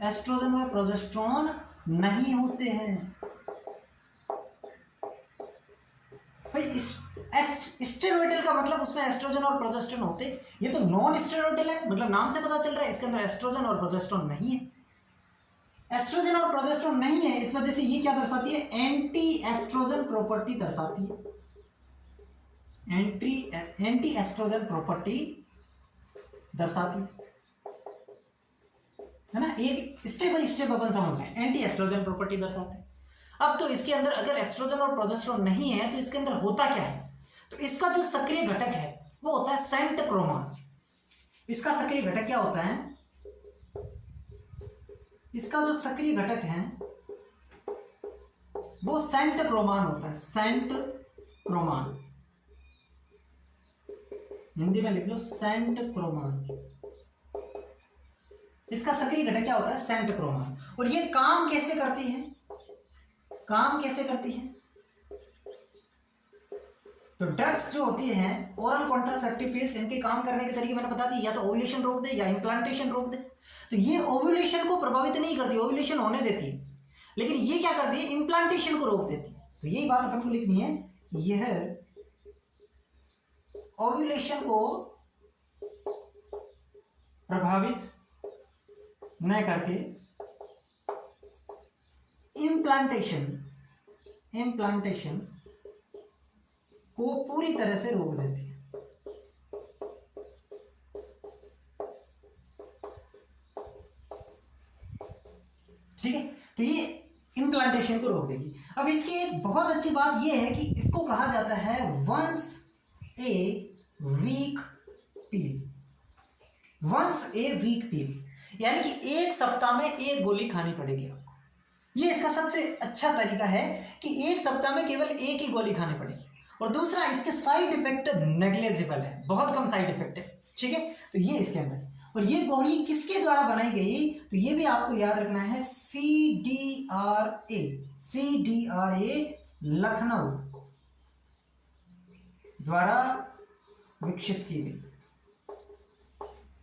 एस्ट्रोजन व प्रोजेस्टेरोन नहीं होते हैं भाई। स्टेरॉइडल का मतलब उसमें एस्ट्रोजन और प्रोजेस्टेरोन होते, ये तो नॉन स्टेरॉइडल है, मतलब नाम से पता चल रहा है इसके अंदर एस्ट्रोजन और प्रोजेस्टेरोन नहीं है। एस्ट्रोजन और प्रोजेस्टेरोन नहीं है, इस वजह से ये क्या दर्शाती है? एंटी एस्ट्रोजन प्रॉपर्टी दर्शाती है, एंटी एस्ट्रोजन प्रॉपर्टी दर्शाती है ना। एक स्टेप बाय स्टेप अपन समझ रहे हैं, एंटी एस्ट्रोजन प्रॉपर्टी दर्शाते हैं। अब तो इसके अंदर अगर एस्ट्रोजन और प्रोजेस्टेरोन नहीं है तो इसके अंदर होता क्या है? तो इसका जो सक्रिय घटक है वो होता है सेंटक्रोमान। इसका सक्रिय घटक क्या होता है? इसका जो सक्रिय घटक है वो सेंटक्रोमान होता है, सेंटक्रोमान। हिंदी में लिख लो सेंटक्रोमान। इसका सक्रिय घटक क्या होता है? सेंटक्रोमान। और ये काम कैसे करती है? काम कैसे करती है? तो ड्रग्स जो होती हैं ओरल कॉन्ट्रासेप्टिव पिल्स, इनके काम करने के तरीके मैंने बता दी, या तो ओव्यूलेशन रोक दे या इम्प्लांटेशन रोक दे। तो ये ओव्यूलेशन को प्रभावित नहीं करती, ओव्यूलेशन होने देती है, लेकिन ये क्या करती है? इम्प्लांटेशन को रोक देती है। तो यही बात अपन को लिखनी है, यह ओव्यूलेशन को प्रभावित न करके इम्प्लांटेशन को पूरी तरह से रोक देती है। ठीक है, तो ये इम्प्लांटेशन को रोक देगी। अब इसकी एक बहुत अच्छी बात यह है कि इसको कहा जाता है once a week peel, once a week peel, यानी कि एक सप्ताह में एक गोली खानी पड़ेगी आपको। ये इसका सबसे अच्छा तरीका है कि एक सप्ताह में केवल एक ही गोली खानी पड़ेगी। और दूसरा, इसके साइड इफेक्ट नेग्लेजिबल है, बहुत कम साइड इफेक्ट है। ठीक है, तो ये इसके अंदर। और ये गोली किसके द्वारा बनाई गई, तो ये भी आपको याद रखना है, CDRA लखनऊ द्वारा विकसित की गई।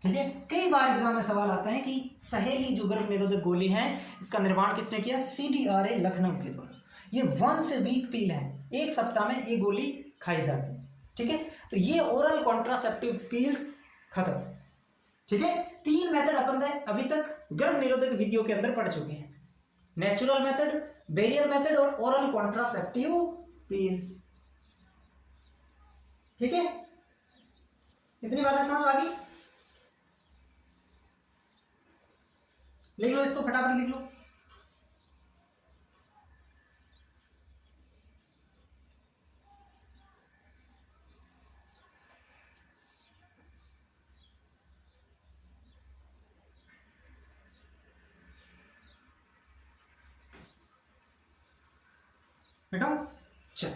ठीक है, कई बार एग्जाम में सवाल आता है कि सहेली जो गर्भ निरोधक गोली है इसका निर्माण किसने किया, CDRA लखनऊ के द्वारा। ये 1 से वीक पील है, 1 सप्ताह में ये गोली खाई जाती है। ठीक है, तो ये ओरल कॉन्ट्रासेप्टिव पिल्स खत्म। ठीक है, 3 मेथड अपन अभी तक गर्भ निरोधक विधियों के अंदर पढ़ चुके हैं, नेचुरल मेथड, बैरियर मेथड और ओरल कॉन्ट्रासेप्टिव पिल्स। ठीक है, इतनी बातें समझ आ गई? लिख लो इसको, फटाफट लिख लो। बेटा चल,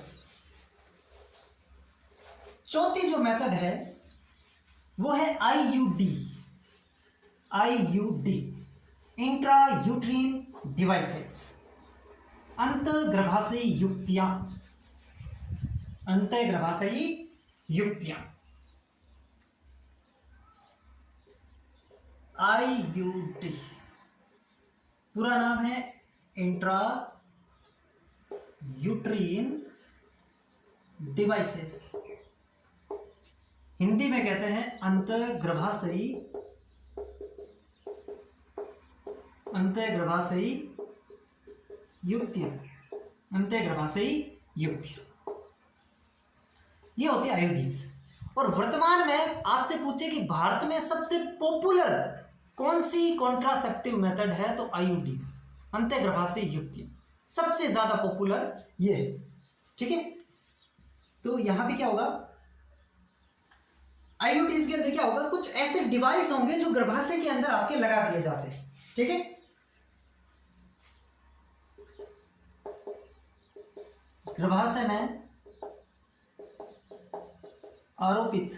चौथी जो मेथड है वो है IUD, इंट्रा यूट्रीन डिवाइसेस, अंतर्गर्भाशयी युक्तियां, IUD पूरा नाम है इंट्रा यूट्रीन डिवाइसेस, हिंदी में कहते हैं अंतर्गर्भाशयी युक्तियां। ये होती है IUDs। और वर्तमान में आपसे पूछे कि भारत में सबसे पॉपुलर कौन सी कॉन्ट्रासेप्टिव मेथड है, तो IUDs, अंतर्गर्भाशयी युक्तियां, सबसे ज्यादा पॉपुलर ये है। ठीक है, तो यहां पे क्या होगा, IUDs के अंदर क्या होगा, कुछ ऐसे डिवाइस होंगे जो गर्भाशय के अंदर आपके लगा दिए जाते हैं। ठीक है, गर्भाशय में आरोपित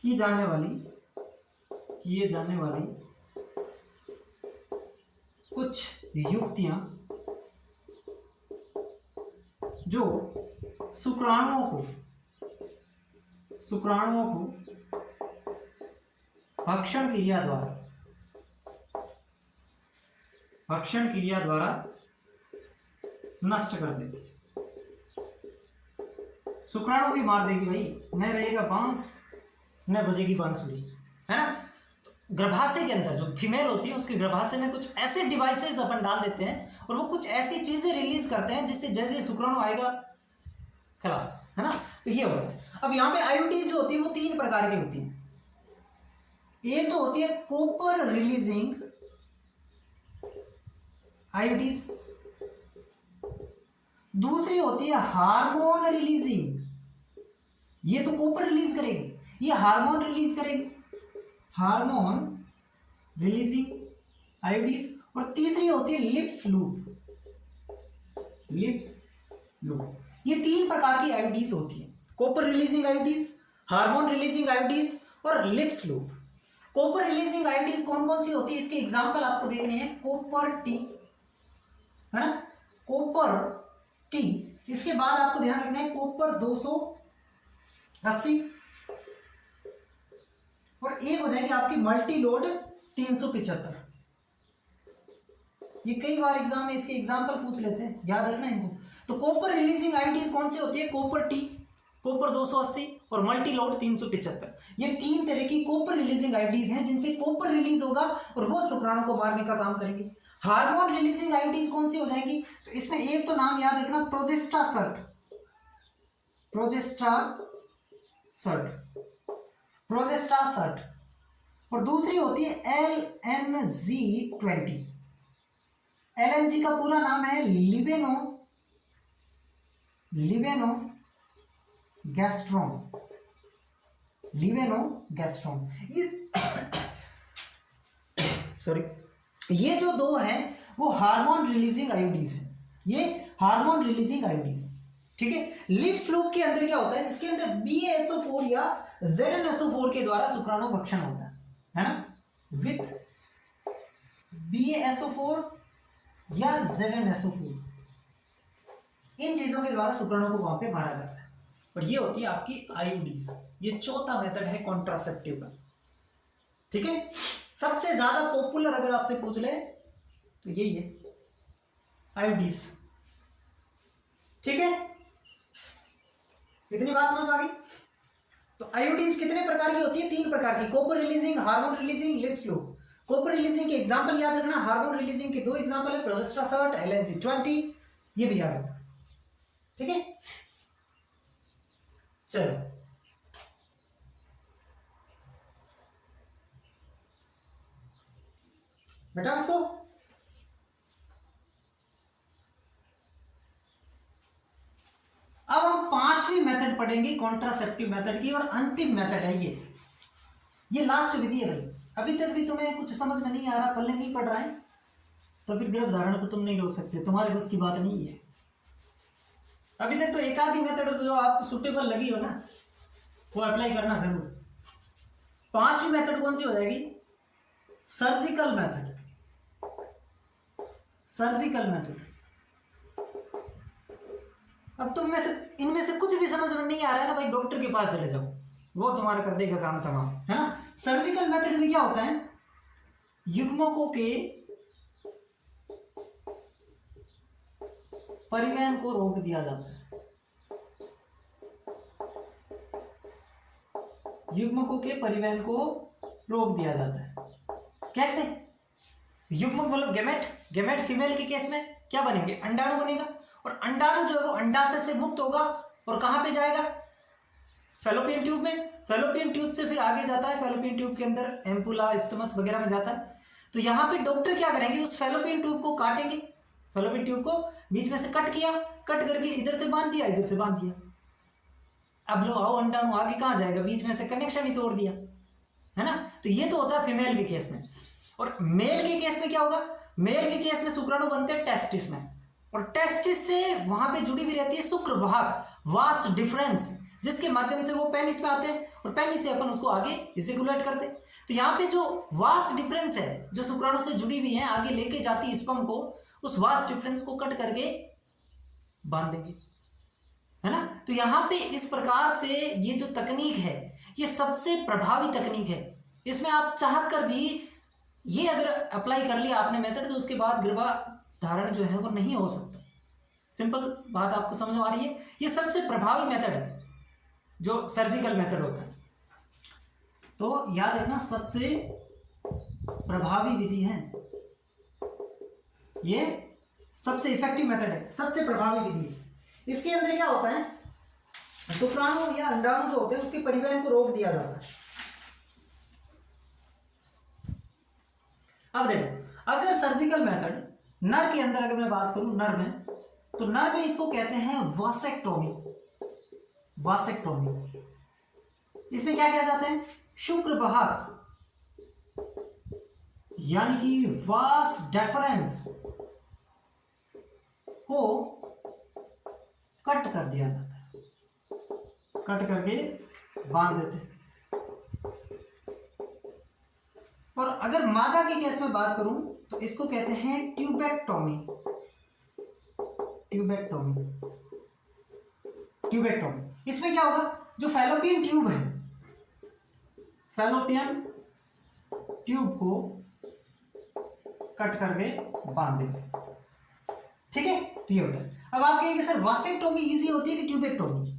किए जाने वाली कुछ युक्तियां जो शुक्राणुओं को भक्षण क्रिया द्वारा नष्ट कर देती, शुक्राणु भी मार देगी भाई, न रहेगा बांस न बजेगी बांसुरी, है ना। तो गर्भाशय के अंदर जो फीमेल होती है उसके गर्भाशय में कुछ ऐसे डिवाइसेस अपन डाल देते हैं और वो कुछ ऐसी चीजें रिलीज करते हैं जिससे जैसे शुक्राणु आएगा खलास, है ना। तो ये होता है। अब यहाँ पे IUD जो होती है वो 3 प्रकार की होती है। एक तो होती है कॉपर रिलीजिंग IUDs, दूसरी होती है हार्मोन रिलीजिंग, ये तो कॉपर रिलीज करेगी, ये हार्मोन रिलीज करेगी, हार्मोन रिलीजिंग IUDs, और तीसरी होती है लिप्स लूप। ये 3 प्रकार की IUDs होती है, copper releasing IUDs, hormone releasing IUDs और lips loop. Copper releasing IUDs कौन कौन सी होती है, इसके एग्जांपल आपको देखने हैं, कॉपर टी, है ना, कॉपर टी। इसके बाद आपको ध्यान रखना है कॉपर 280, और एक हो जाएगी आपकी मल्टी लोड 375। ये कई बार एग्जाम में इसके एग्जांपल पूछ लेते हैं, याद रखना इनको। तो कॉपर रिलीजिंग IUDs कौन सी होती है, कॉपर टी, कॉपर 280 और मल्टी लोड 375। ये 3 तरह की कॉपर रिलीजिंग IUDs हैं जिनसे कॉपर रिलीज होगा और वो शुक्राणु को मारने का काम करेंगे। हार्मोन रिलीजिंग IUDs कौन सी हो जाएंगी, तो इसमें एक तो नाम याद रखना, प्रोजेस्टासर्ट, और दूसरी होती है LNG20। LNG का पूरा नाम है लिवेनोगैस्ट्रोन। ये जो 2 हैं वो हार्मोन रिलीजिंग IUDs हैं, ठीक है। लिप्स लूप के अंदर क्या होता है, इसके अंदर BaSO4 या ZnSO4 के द्वारा शुक्राणु भक्षण होता है ना, विथ BaSO4 या ZnSO4, इन चीजों के द्वारा शुक्राणु को वहां पे मारा जाता है। और ये होती है आपकी आईयूडीज। ये चौथा मेथड है कॉन्ट्रासेप्टिव का, ठीक है। सबसे ज्यादा पॉपुलर अगर आपसे पूछ ले तो यही है आईयूडीज, ठीक है। इतनी बात समझ में आ गई। तो आईयूडीज कितने प्रकार की होती है, 3 प्रकार की, copper releasing, hormone releasing, lips loop. Copper releasing के एग्जांपल याद रखना, हार्मोन रिलीजिंग के 2 एग्जांपल है, प्रोजेस्टेरोन, LNC20, ये भी याद रखना, ठीक है। चलो बेटा इसको अब हम 5वीं मेथड पढ़ेंगे कॉन्ट्रासेप्टिव मेथड की, और अंतिम मेथड है ये लास्ट विधि है भाई। अभी तक भी तुम्हें कुछ समझ में नहीं आ रहा, पल्ले नहीं पड़ रहा है, तो फिर गर्भधारण को तुम नहीं रोक सकते, तुम्हारे बस की बात नहीं है। अभी तक तो एक आधी मेथड जो आपको सुटेबल लगी हो ना, वो अप्लाई करना जरूर। 5वीं मेथड कौन सी हो जाएगी, सर्जिकल मेथड। Surgical method. अब तुम में से इनमें से कुछ भी समझ में नहीं आ रहा है ना भाई, डॉक्टर के पास चले जाओ, वो तुम्हारा कर देगा काम तमाम, है ना। सर्जिकल मेथड में क्या होता है, युग्मकों के परिवहन को रोक दिया जाता है। युग्मकों के परिवहन को रोक दिया जाता है। कैसे, युग्मक मतलब गेमेट फीमेल के केस में क्या बनेंगे, अंडाणु बनेगा, और अंडाणु जो है वो अंडाशय से मुक्त होगा और कहां पे जाएगा, फैलोपियन ट्यूब में। फैलोपियन ट्यूब से फिर आगे जाता है, फैलोपियन ट्यूब के अंदर एम्पुला, स्टमस वगैरह में जाता है। तो यहाँ पे डॉक्टर क्या करेंगे, उस फैलोपियन ट्यूब को काटेंगे, फैलोपियन ट्यूब को बीच में से कट किया, कट करके इधर से बांध दिया, इधर से बांध दिया। अब लो आओ, अंडाणु आगे कहाँ जाएगा, बीच में से कनेक्शन ही तोड़ दिया, है ना। तो ये तो होता है फीमेल के केस में। और मेल के केस में क्या होगा, मेल के केस में शुक्राणु बनते हैं टेस्टिस में, और टेस्टिस से वहां पे जुड़ी हुई रहती है शुक्र वाहक, वास डिफरेंस, जिसके माध्यम से वो पेनिस में आते हैं, और पेनिस से अपन उसको आगे इसेकुलेट करते हैं। तो यहाँ पे जो वास डिफरेंस है, जो शुक्राणु से जुड़ी हुई है, आगे लेके जाती है स्पर्म को, उस वास डिफरेंस को कट करके बांध देंगे, है ना। तो यहाँ पे इस प्रकार से ये जो तकनीक है, ये सबसे प्रभावी तकनीक है। इसमें आप चाह कर भी ये अगर अप्लाई कर लिया आपने मेथड, तो उसके बाद गर्भाधारण जो है वो नहीं हो सकता। सिंपल बात आपको समझ में आ रही है। ये सबसे प्रभावी मेथड है जो सर्जिकल मेथड होता है। तो याद रखना, सबसे प्रभावी विधि है ये, सबसे इफेक्टिव मेथड है, सबसे प्रभावी विधि है। इसके अंदर क्या होता है, शुक्राणु या अंडाणु जो होते हैं उसके परिवहन को रोक दिया जाता है। अब देखो, अगर सर्जिकल मेथड नर के अंदर, अगर मैं बात करूं नर में, तो नर में इसको कहते हैं वासेक्टोमी। वासेक्टोमी, इसमें क्या किया जाता है, शुक्र वाहक यानी कि वास डेफरेंस को कट कर दिया जाता है, कट करके बांध देते हैं। और अगर मादा के केस में बात करूं तो इसको कहते हैं ट्यूबेक्टोमी। Tubectomy, tubectomy. इसमें क्या होगा, जो फैलोपियन ट्यूब है, फैलोपियन ट्यूब को कट करके बांध देते, ठीक है। तो ये होता है। अब आप कहेंगे सर वासेक्टोमी इजी होती है कि ट्यूबेक्टोमी?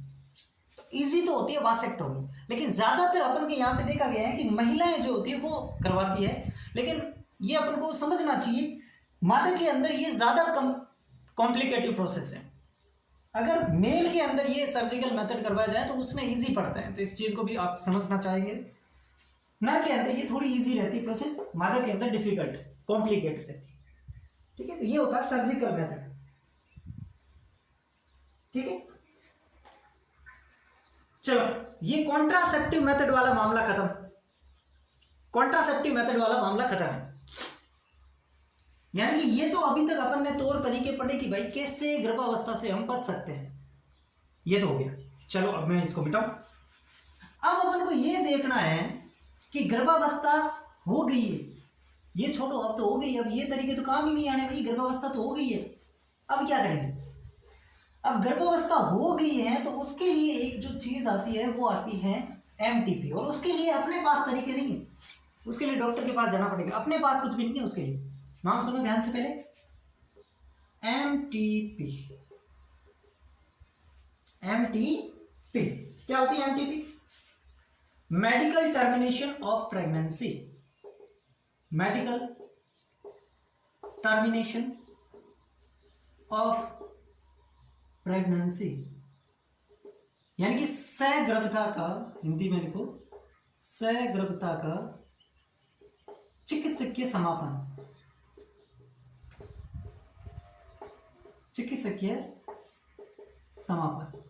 इजी तो होती है वासेक्टोमी, लेकिन ज्यादातर अपन के यहाँ पे देखा गया है कि महिलाएं जो होती है वो करवाती है। लेकिन ये अपन को समझना चाहिए, मादा के अंदर ये ज्यादा कॉम्प्लिकेटिव प्रोसेस है। अगर मेल के अंदर ये सर्जिकल मेथड करवाया जाए तो उसमें इजी पड़ता है, तो इस चीज को भी आप समझना चाहेंगे। नर के अंदर ये थोड़ी इजी रहती है प्रोसेस, मादा के अंदर डिफिकल्ट, कॉम्प्लिकेटेड रहती है, ठीक है। तो ये होता है सर्जिकल मेथड, ठीक है। चलो, ये कॉन्ट्रासेप्टिव मेथड वाला मामला खत्म, कॉन्ट्रासेप्टिव मेथड वाला मामला खत्म है। यानी कि ये तो अभी तक अपन ने तौर तरीके पढ़े कि भाई कैसे गर्भावस्था से हम बच सकते हैं, ये तो हो गया, चलो अब मैं इसको मिटाऊं। अब अपन को ये देखना है कि गर्भावस्था हो गई है, ये छोड़ो, अब तो हो गई, अब ये तरीके तो काम ही नहीं आने भाई, गर्भावस्था तो हो गई है। अब क्या करेंगे? अब गर्भावस्था हो गई है तो उसके लिए एक जो चीज आती है वो आती है एमटीपी, और उसके लिए अपने पास तरीके नहीं है, उसके लिए डॉक्टर के पास जाना पड़ेगा, अपने पास कुछ भी नहीं है उसके लिए। नाम सुनो ध्यान से पहले, एमटीपी। एमटीपी क्या होती है? MTP medical termination of pregnancy, medical termination of pregnancy, यानी कि सगर्भता का, हिंदी में लिखो, सगर्भता का चिकित्सकीय समापन, चिकित्सकीय समापन,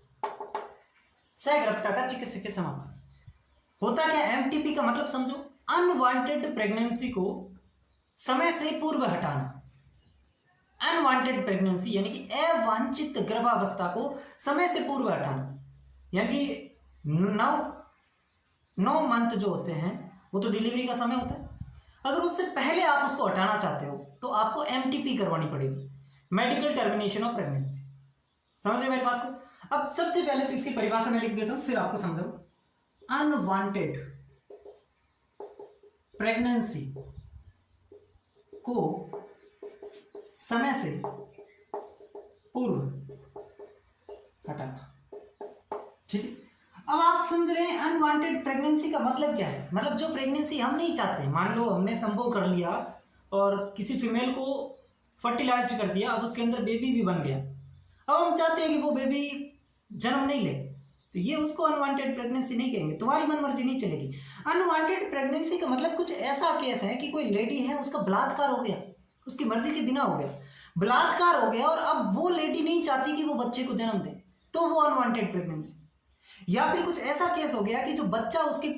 सगर्भता का चिकित्सकीय समापन होता क्या? एमटीपी का मतलब समझो, अनवांटेड प्रेगनेंसी को समय से पूर्व हटाना। अनवांटेड प्रेगनेंसी यानी कि अवांछित गर्भावस्था को समय से पूर्व हटाना, यानी कि 9 मंथ जो होते हैं वो तो डिलीवरी का समय होता है, अगर उससे पहले आप उसको हटाना चाहते हो तो आपको एमटीपी करवानी पड़ेगी, मेडिकल टर्मिनेशन ऑफ प्रेगनेंसी। समझ रहे मेरी बात को? अब सबसे पहले तो इसकी परिभाषा में लिख देता हूं, फिर आपको समझाऊं। अनवांटेड प्रेगनेंसी को समय से पूर्व हटाना, ठीक है। अब आप समझ रहे हैं अनवांटेड प्रेगनेंसी का मतलब क्या है? मतलब जो प्रेगनेंसी हम नहीं चाहते, मान लो हमने संभोग कर लिया और किसी फीमेल को फर्टिलाइज कर दिया, अब उसके अंदर बेबी भी बन गया, अब हम चाहते हैं कि वो बेबी जन्म नहीं ले, तो ये उसको अनवांटेड प्रेगनेंसी नहीं कहेंगे, तुम्हारी मन मर्जी नहीं चलेगी। अनवांटेड प्रेगनेंसी का मतलब कुछ ऐसा केस है कि कोई लेडी है, उसका बलात्कार हो गया, उसकी मर्जी के बिना हो गया, बलात्कार हो गया, और अब वो लेडी नहीं चाहती कि वो बच्चे को जन्म दे, तो वो अनवांटेड प्रेगनेंसी। या फिर कुछ ऐसा केस हो गया कि जो बच्चा उसके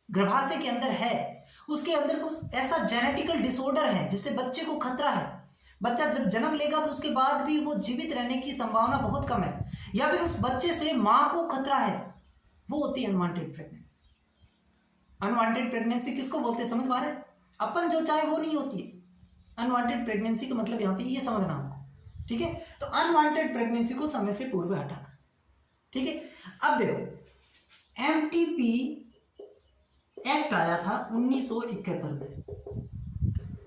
गर्भाशय के अंदर है, उसके अंदर कुछ ऐसा जेनेटिकल डिसऑर्डर है जिससे बच्चे को खतरा है, बच्चा जब जन्म लेगा तो उसके बाद भी वो जीवित रहने की संभावना बहुत कम है, या फिर उस बच्चे से मां को खतरा है, वो होती है अनवांटेड प्रेगनेंसी। अनवांटेड प्रेगनेंसी किसको बोलते हैं समझ पा रहे हैं? अपन जो चाहे वो नहीं होती है। अनवांटेड प्रेगनेंसी का मतलब यहाँ पे ये समझना आपको, ठीक है। तो अनवांटेड प्रेगनेंसी को समय से पूर्व हटाना, ठीक है। अब देखो, एमटीपी एक्ट आया था 1971 में,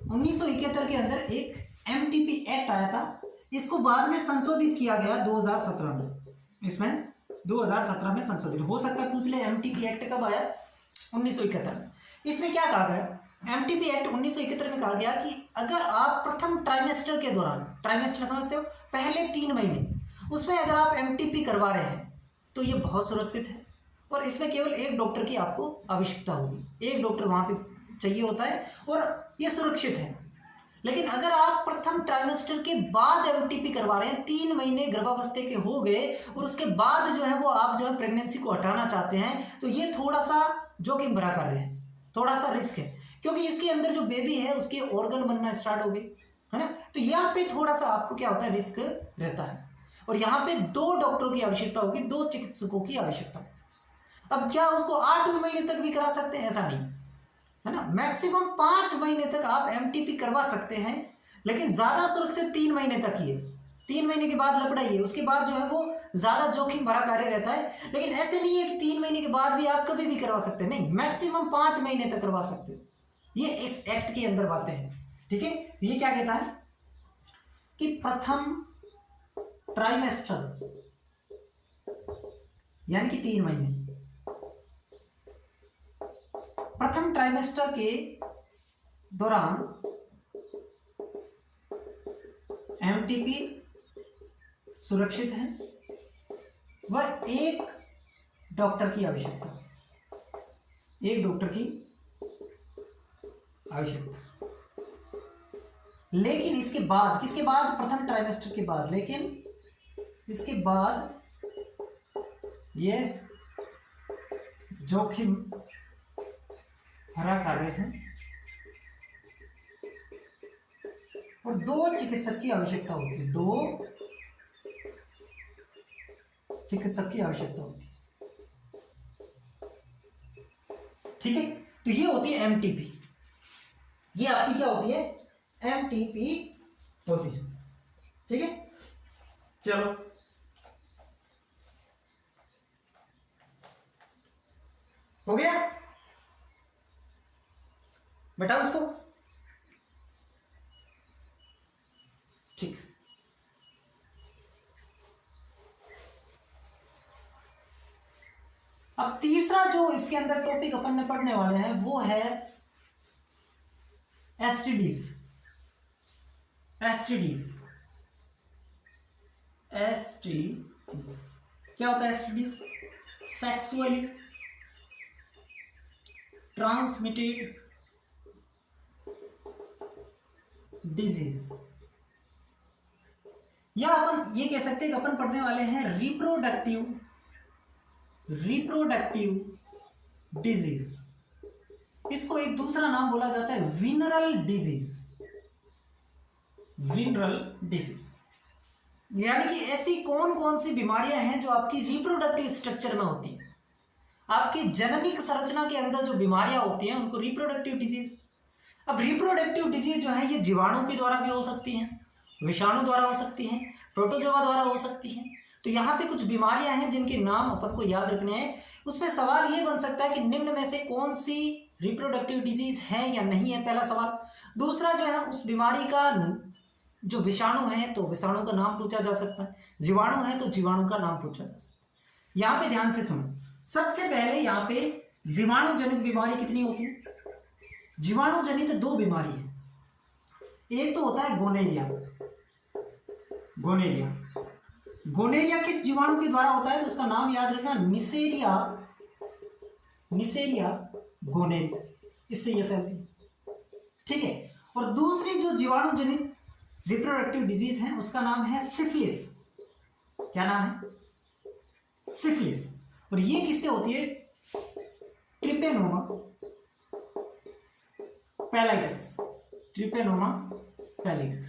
1971 के अंदर एक एमटीपी एक्ट आया था, इसको बाद में संशोधित किया गया 2017 में, इसमें 2017 में संशोधित, हो सकता है पूछ ले एमटीपी एक्ट कब आया? 1971 में। इसमें क्या कहा गया? एमटीपी एक्ट 1971 में कहा गया कि अगर आप प्रथम ट्राइमेस्टर के दौरान, ट्राइमेस्टर समझते हो, पहले 3 महीने, उसमें अगर आप एमटीपी करवा रहे हैं तो ये बहुत सुरक्षित है, और इसमें केवल एक डॉक्टर की आपको आवश्यकता होगी, एक डॉक्टर वहाँ पे चाहिए होता है, और ये सुरक्षित है। लेकिन अगर आप प्रथम ट्राइमेस्टर के बाद एमटीपी करवा रहे हैं, 3 महीने गर्भावस्था के हो गए और उसके बाद जो है वो आप जो है प्रेगनेंसी को हटाना चाहते हैं, तो ये थोड़ा सा जोखिम भरा कार्य है, थोड़ा सा रिस्क है, क्योंकि इसके अंदर जो बेबी है उसके ऑर्गन बनना स्टार्ट हो गए, है ना। तो यहाँ पे थोड़ा सा आपको क्या होता है, रिस्क रहता है, और यहाँ पे 2 डॉक्टरों की आवश्यकता होगी, 2 चिकित्सकों की आवश्यकता होगी। अब क्या उसको 8वें महीने तक भी करा सकते हैं? ऐसा नहीं है ना, मैक्सिमम 5 महीने तक आप एमटीपी करवा सकते हैं, लेकिन ज्यादा सुरक्षित 3 महीने तक ही है। 3 महीने के बाद लपड़ाइए, उसके बाद जो है वो ज्यादा जोखिम भरा कार्य रहता है। लेकिन ऐसे नहीं है कि 3 महीने के बाद भी आप कभी भी करवा सकते हैं, नहीं, मैक्सिमम 5 महीने तक करवा सकते हो। ये इस एक्ट के अंदर बातें हैं, ठीक है। ये क्या कहता है कि प्रथम ट्राइमेस्टर यानी कि 3 महीने, प्रथम ट्राइमेस्टर के दौरान एमटीपी सुरक्षित है, वह एक डॉक्टर की आवश्यकता, एक डॉक्टर की आवश्यकता। लेकिन इसके बाद, किसके बाद? प्रथम ट्राइमेस्टर के बाद। लेकिन इसके बाद ये जोखिम भरा कार्य है और 2 चिकित्सक की आवश्यकता होती है, 2 चिकित्सक की आवश्यकता होती है। ठीक है, तो ये होती है एमटीपी, ये आपकी क्या होती है, एमटीपी होती है। ठीक है, चलो हो गया, बेटा उसको ठीक। अब तीसरा जो इसके अंदर टॉपिक अपन ने पढ़ने वाले हैं वो है एसटीडीज। एसटीडीज एसटीडीज क्या होता है एसटीडीज? सेक्सुअली ट्रांसमिटेड डिजीज, या अपन ये कह सकते हैं कि अपन पढ़ने वाले हैं रिप्रोडक्टिव डिजीज। इसको एक दूसरा नाम बोला जाता है विनरल डिजीज। विनरल डिजीज यानी कि ऐसी कौन कौन सी बीमारियां हैं जो आपकी रिप्रोडक्टिव स्ट्रक्चर में होती हैं, आपकी जननिक संरचना के अंदर जो बीमारियां होती हैं उनको रिप्रोडक्टिव डिजीज। अब रिप्रोडक्टिव डिजीज जो है ये जीवाणु के द्वारा भी हो सकती हैं, विषाणु द्वारा हो सकती हैं, प्रोटोजोआ द्वारा हो सकती हैं। तो यहाँ पे कुछ बीमारियां हैं जिनके नाम अपन को याद रखने हैं। उसमें सवाल ये बन सकता है कि निम्न में से कौन सी रिप्रोडक्टिव डिजीज है या नहीं है, पहला सवाल। दूसरा जो है उस बीमारी का जो विषाणु है तो विषाणु का नाम पूछा जा सकता है, जीवाणु है तो जीवाणु का नाम पूछा जा सकता है। यहाँ पे ध्यान से सुनो, सबसे पहले यहाँ पे जीवाणु जनित बीमारी कितनी होती है? जीवाणु जनित दो बीमारी है, एक तो होता है गोनेरिया। गोनेरिया गोनेरिया किस जीवाणु के द्वारा होता है? तो उसका नाम याद रखना, निसेरिया गोनेरिया, इससे यह फैलती है। ठीक है, और दूसरी जो जीवाणु जनित रिप्रोडक्टिव डिजीज है उसका नाम है सिफिलिस। क्या नाम है? सिफिलिस। और ये किससे होती है? ट्रिपेनोमा पैलाइटिस। ट्रिपेनोमा पैलाइटिस।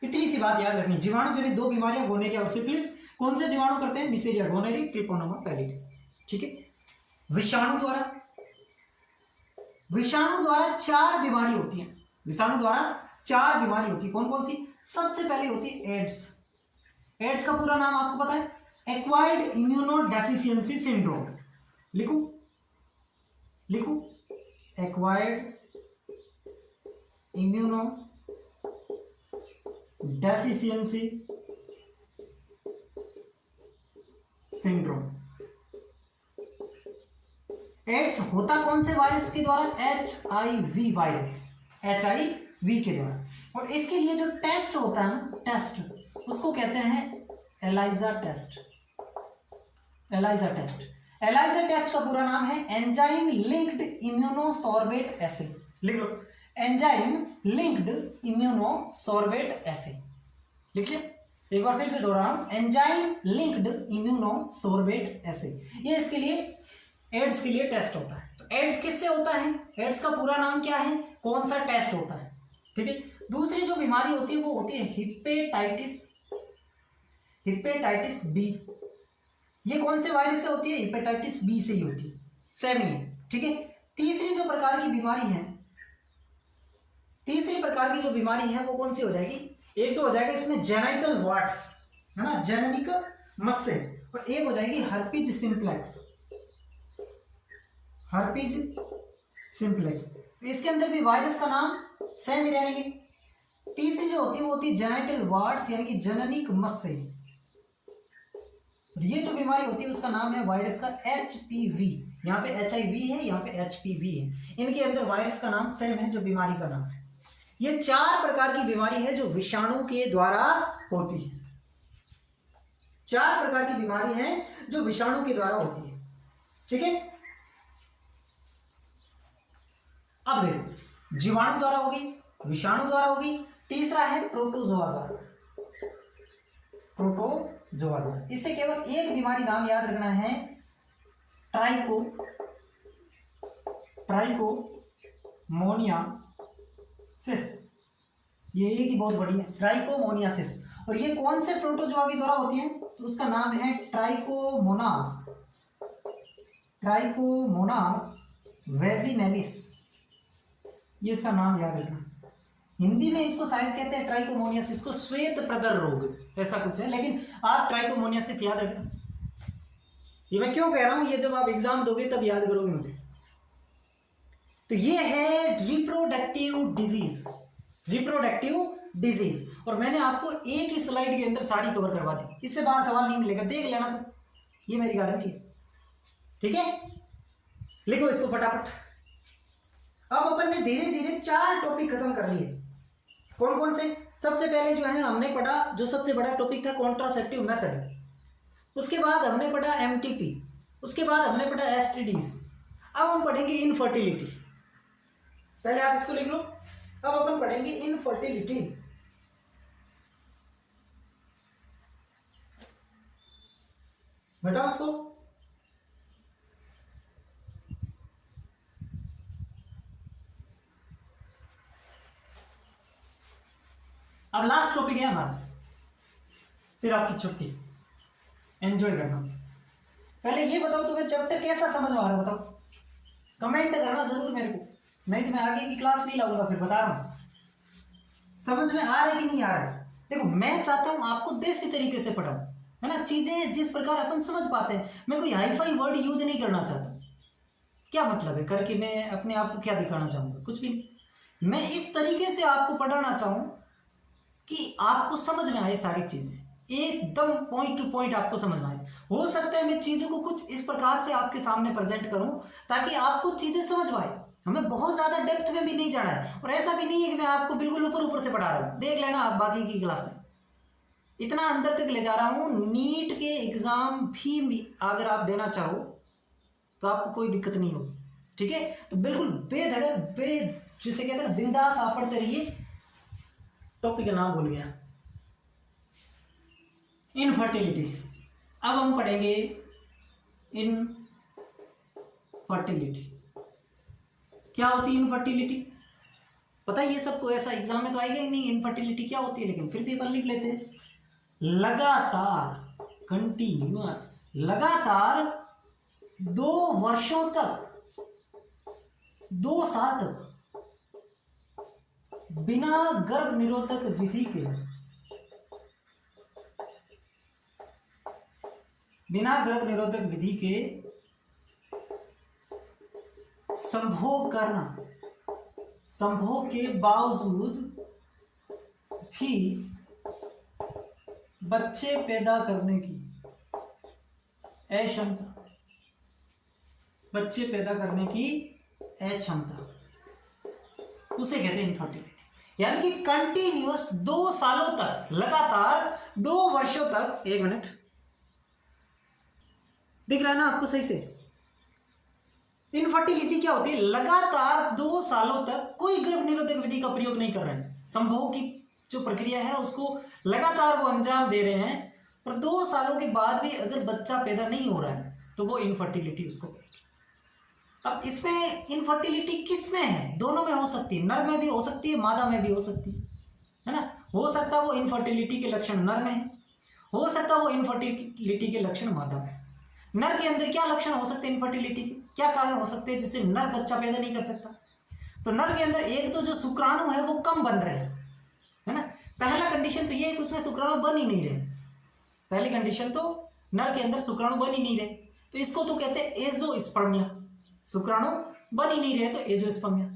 इतनी सी बात याद रखनी, जीवाणु जनित दो बीमारियां गोनेरिया और सिफिलिस। कौन से जीवाणु करते हैं? Neisseria gonorrhoeae, Treponema pallidum. ठीक है, विषाणु द्वारा चार बीमारी होती है। विषाणु द्वारा चार बीमारी होती है, कौन कौन सी? सबसे पहले होती है एड्स। एड्स का पूरा नाम आपको पता है? Acquired immunodeficiency syndrome. लिखो एक्वायर्ड इम्यूनोडेफिशिएंसी सिंड्रोम। एड्स होता कौन से वायरस के द्वारा? HIV वायरस, HIV के द्वारा। और इसके लिए जो टेस्ट होता है ना, टेस्ट, उसको कहते हैं एलाइजा टेस्ट। एलाइजा टेस्ट का पूरा नाम है एंजाइम लिंक्ड इम्यूनोसॉर्बेट एसे। लिख लो, एंजाइम लिंक्ड इम्यूनोसॉर्बेट एसे। लिख लिया? एक बार फिर से दोहरा रहा हूं, एंजाइम लिंक्ड इम्यूनोसॉर्बेट एसे। ये इसके लिए, एड्स के लिए टेस्ट होता है। तो एड्स किससे होता है? एड्स का पूरा नाम क्या है? कौन सा टेस्ट होता है? ठीक है, दूसरी जो बीमारी होती है वो होती है हिपेटाइटिस बी। ये कौन से वायरस से होती है? हिपेटाइटिस बी से ही होती है, सेम ही है। ठीक है, तीसरी प्रकार की जो बीमारी है वो कौन सी हो जाएगी? एक तो हो जाएगा इसमें जेनाइटल वार्ट्स, है ना, जननिक मस्से, और एक हो जाएगी हर्पीज सिंप्लेक्स। इसके अंदर भी वायरस का नाम सेम ही रहेंगे। तीसरी जो होती है वो होती है जेनाइटल वार्ट्स यानी कि जननिक मस्से। ये जो बीमारी होती है उसका नाम है वायरस का HPV। यहाँ पे HIV है, यहाँ पे HPV है। इनके अंदर वायरस का नाम सेम है जो बीमारी का नाम है। ये चार प्रकार की बीमारी है जो विषाणु के द्वारा होती है। चार प्रकार की बीमारी है जो विषाणु के द्वारा होती है। ठीक है, अब देखो, जीवाणु द्वारा होगी, विषाणु द्वारा होगी, तीसरा है प्रोटोजोआ द्वारा। इससे केवल एक बीमारी नाम याद रखना है, ट्राइकोमोनियासिस। ये एक ही बहुत बड़ी है, ट्राइकोमोनियासिस। और ये कौन से प्रोटोजोआ के द्वारा होती है? तो उसका नाम है ट्राइकोमोनास, ट्राइकोमोनास वेजिनेलिस, ये इसका नाम याद रखना। हिंदी में इसको शायद कहते हैं ट्राइकोमोनियासिस को, श्वेत प्रदर रोग ऐसा कुछ है, लेकिन आप ट्राइकोमोनियासिस याद रखना। ये मैं क्यों कह रहा हूं, ये जब आप एग्जाम दोगे तब याद करोगे मुझे। तो ये है रिप्रोडक्टिव डिजीज, रिप्रोडक्टिव डिजीज। और मैंने आपको एक ही स्लाइड के अंदर सारी कवर करवा दी, इससे बाहर सवाल नहीं मिलेगा, देख लेना तो, ये मेरी गारंटी है। ठीक है, लिखो इसको फटाफट। अब अपन ने धीरे धीरे 4 टॉपिक खत्म कर लिए। कौन कौन से? सबसे पहले जो है हमने पढ़ा, जो सबसे बड़ा टॉपिक था कॉन्ट्रासेप्टिव मेथड, उसके बाद हमने पढ़ा एमटीपी, उसके बाद हमने पढ़ा एसटीडीज। अब हम पढ़ेंगे इनफर्टिलिटी। पहले आप इसको लिख लो। अब अपन पढ़ेंगे इनफर्टिलिटी। बेटा उसको अब लास्ट टॉपिक है हमारा, फिर आपकी छुट्टी, एंजॉय करना। पहले ये बताओ तुम्हें चैप्टर कैसा समझ में आ रहा है, बताओ, कमेंट करना जरूर मेरे को, नहीं तो मैं आगे की क्लास नहीं लाऊंगा, फिर बता रहा हूं समझ में आ रहा है कि नहीं आ रहा है। देखो मैं चाहता हूं आपको देसी तरीके से पढ़ाऊं, है ना, चीजें जिस प्रकार अपन समझ पाते हैं। मैं कोई हाईफाई वर्ड यूज नहीं करना चाहता। क्या मतलब है करके मैं अपने आप को क्या दिखाना चाहूंगा? कुछ भी नहीं। मैं इस तरीके से आपको पढ़ाना चाहूं कि आपको समझ में आए सारी चीजें, एकदम पॉइंट टू पॉइंट आपको समझ में आए। हो सकता है मैं चीजों को कुछ इस प्रकार से आपके सामने प्रेजेंट करूं ताकि आपको चीजें समझ में आए। हमें बहुत ज्यादा डेप्थ में भी नहीं जाना है, और ऐसा भी नहीं है कि मैं आपको बिल्कुल ऊपर ऊपर से पढ़ा रहा हूं। देख लेना आप बाकी की क्लास में, इतना अंदर तक ले जा रहा हूं। नीट के एग्जाम भी अगर आप देना चाहो तो आपको कोई दिक्कत नहीं होगी। ठीक है, तो बिल्कुल बेधड़क जिसे कहते हैं बिंदास आप पढ़ते रहिए। टॉपिक का नाम भूल गया, इनफर्टिलिटी। अब हम पढ़ेंगे इनफर्टिलिटी। क्या होती है इनफर्टिलिटी? पता है ये सबको, ऐसा एग्जाम में तो आएगा ही नहीं इनफर्टिलिटी क्या होती है, लेकिन फिर भी अपन लिख लेते हैं। लगातार, कंटिन्यूअस, लगातार 2 वर्षों तक, 2 साल तक बिना गर्भ निरोधक विधि के, बिना गर्भ निरोधक विधि के संभोग करना, संभोग के बावजूद भी बच्चे पैदा करने की अक्षमता, बच्चे पैदा करने की अक्षमता, उसे कहते हैं इनफर्टिलिटी। यानी कि कंटिन्यूअस 2 सालों तक, लगातार 2 वर्षों तक, 1 मिनट, दिख रहा है ना आपको सही से? इनफर्टिलिटी क्या होती है? लगातार 2 सालों तक कोई गर्भ निरोधक विधि का प्रयोग नहीं कर रहे हैं, संभोग की जो प्रक्रिया है उसको लगातार वो अंजाम दे रहे हैं, और 2 सालों के बाद भी अगर बच्चा पैदा नहीं हो रहा है तो वो इनफर्टिलिटी उसको कहेगी। अब इसमें इनफर्टिलिटी किस में है? दोनों में हो सकती है, नर में भी हो सकती है, मादा में भी हो सकती है ना। हो सकता है वो इनफर्टिलिटी के लक्षण नर में है, हो सकता है वो इनफर्टिलिटी के लक्षण मादा में। नर के अंदर क्या लक्षण हो सकते हैं इनफर्टिलिटी के, क्या कारण हो सकते हैं जिससे नर बच्चा पैदा नहीं कर सकता? तो नर के अंदर एक तो जो शुक्राणु है वो कम बन रहे हैं, है ना। पहला कंडीशन तो ये है कि उसमें शुक्राणु बन ही नहीं रहे। पहली कंडीशन तो नर के अंदर शुक्राणु बन ही नहीं रहे, तो इसको तो कहते हैं एजोस्पर्मिया, शुक्राणु बन ही नहीं रहे तो एजोस्पर्मिया।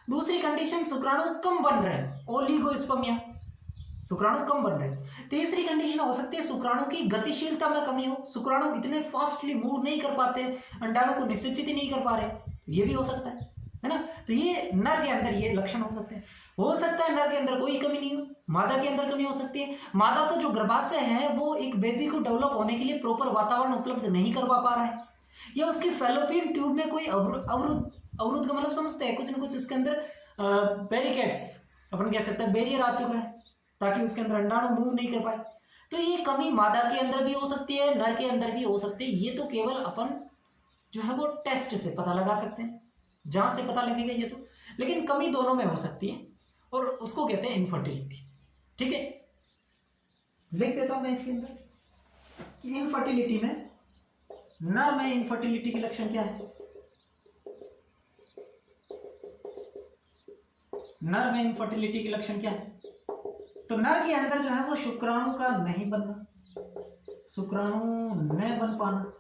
दूसरी कंडीशन शुक्राणु कम बन रहे हैं, ओलिगोस्पर्मिया, शुक्राणु कम बन रहे हैं। तीसरी कंडीशन हो सकती है शुक्राणु की गतिशीलता में कमी हो, शुक्राणु इतने फास्टली मूव नहीं कर पाते, अंडाणु को निषेचित ही नहीं कर पा रहे, ये भी हो सकता है ना। तो ये नर के अंदर ये लक्षण हो सकते हैं। हो सकता है नर के अंदर कोई कमी नहीं हो, मादा के अंदर कमी हो सकती है। मादा का जो गर्भाशय है वो एक बेबी को डेवलप होने के लिए प्रॉपर वातावरण उपलब्ध नहीं करवा पा रहा है, या उसकी फैलोपियन ट्यूब में कोई अवरुद्ध का मतलब समझते हैं, कुछ ना कुछ उसके अंदर बैरिकेड्स, अपन कह सकते हैं बैरियर आ चुका है ताकि उसके अंदर अंडाणु मूव नहीं कर पाए। तो ये कमी मादा के अंदर भी हो सकती है, नर के अंदर भी हो सकती है। ये तो केवल अपन जो है वो टेस्ट से पता लगा सकते हैं, जहां से पता लगेगा ये तो, लेकिन कमी दोनों में हो सकती है और उसको कहते हैं इनफर्टिलिटी। ठीक है, लिख देता हूं मैं इसके अंदर कि इनफर्टिलिटी में, नर में इनफर्टिलिटी के लक्षण क्या है? नर में इनफर्टिलिटी के लक्षण क्या है? तो नर के अंदर जो है वो शुक्राणु का नहीं बनना, शुक्राणु न बन पाना,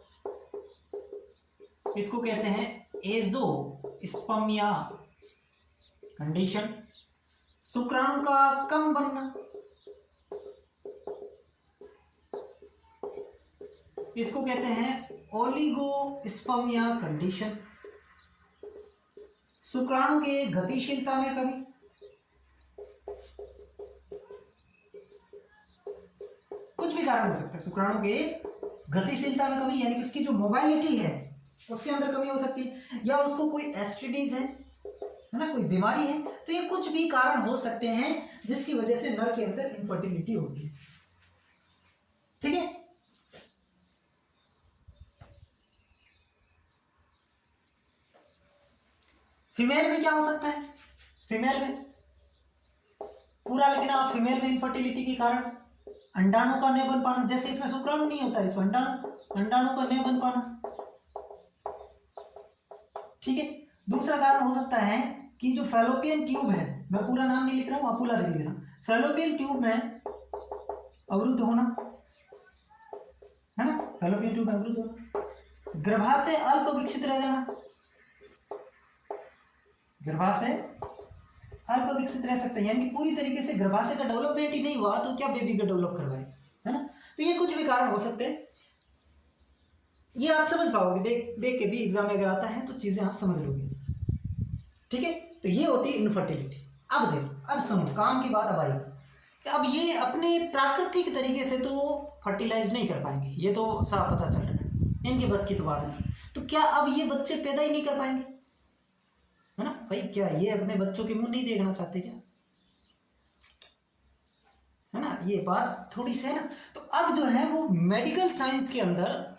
इसको कहते हैं एजोस्पर्मिया कंडीशन। शुक्राणु का कम बनना, इसको कहते हैं ओलिगोस्पर्मिया कंडीशन। शुक्राणु के गतिशीलता में कमी, कुछ भी कारण हो सकता है। शुक्राणु के गतिशीलता में कमी यानी कि उसकी जो मोबाइलिटी है उसके अंदर कमी हो सकती है, या उसको कोई एसटीडीज है ना, कोई बीमारी है। तो ये कुछ भी कारण हो सकते हैं जिसकी वजह से नर के अंदर इनफर्टिलिटी होती है। ठीक है, फीमेल में क्या हो सकता है? फीमेल में पूरा लिखना, फीमेल में इनफर्टिलिटी के कारण अंडाणु का न बन पाना, जैसे इसमें शुक्राणु नहीं होता है, इसमें अंडाणु का न बन पाना। ठीक है, दूसरा कारण हो सकता है कि जो फैलोपियन ट्यूब है, मैं पूरा नाम नहीं लिख रहा हूं, आप पूरा लिख लेना, फैलोपियन ट्यूब में अवरुद्ध होना, है ना, फैलोपियन ट्यूब में अवरुद्ध होना। गर्भाशय अल्प विकसित रह जाना, गर्भाशय अल्प विकसित रह सकते हैं, यानी कि पूरी तरीके से गर्भाशय का डेवलपमेंट ही नहीं हुआ तो क्या बेबी का डेवलप करवाए, है ना। तो ये कुछ भी कारण हो सकते हैं, ये आप समझ पाओगे, देख देख के भी एग्जाम में अगर आता है तो चीजें आप समझ लोगे। ठीक है, तो ये होती है इनफर्टिलिटी। अब देखो, अब सुनो, काम की बात अब आएगी कि अब ये अपने प्राकृतिक तरीके से तो फर्टिलाइज नहीं कर पाएंगे, ये तो साफ पता चल रहा है, इनकी बस की तो बात नहीं। तो क्या अब ये बच्चे पैदा ही नहीं कर पाएंगे, है ना भाई? क्या ये अपने बच्चों के मुंह नहीं देखना चाहते क्या, है ना? ये बात थोड़ी सी है ना। तो अब जो है वो मेडिकल साइंस के अंदर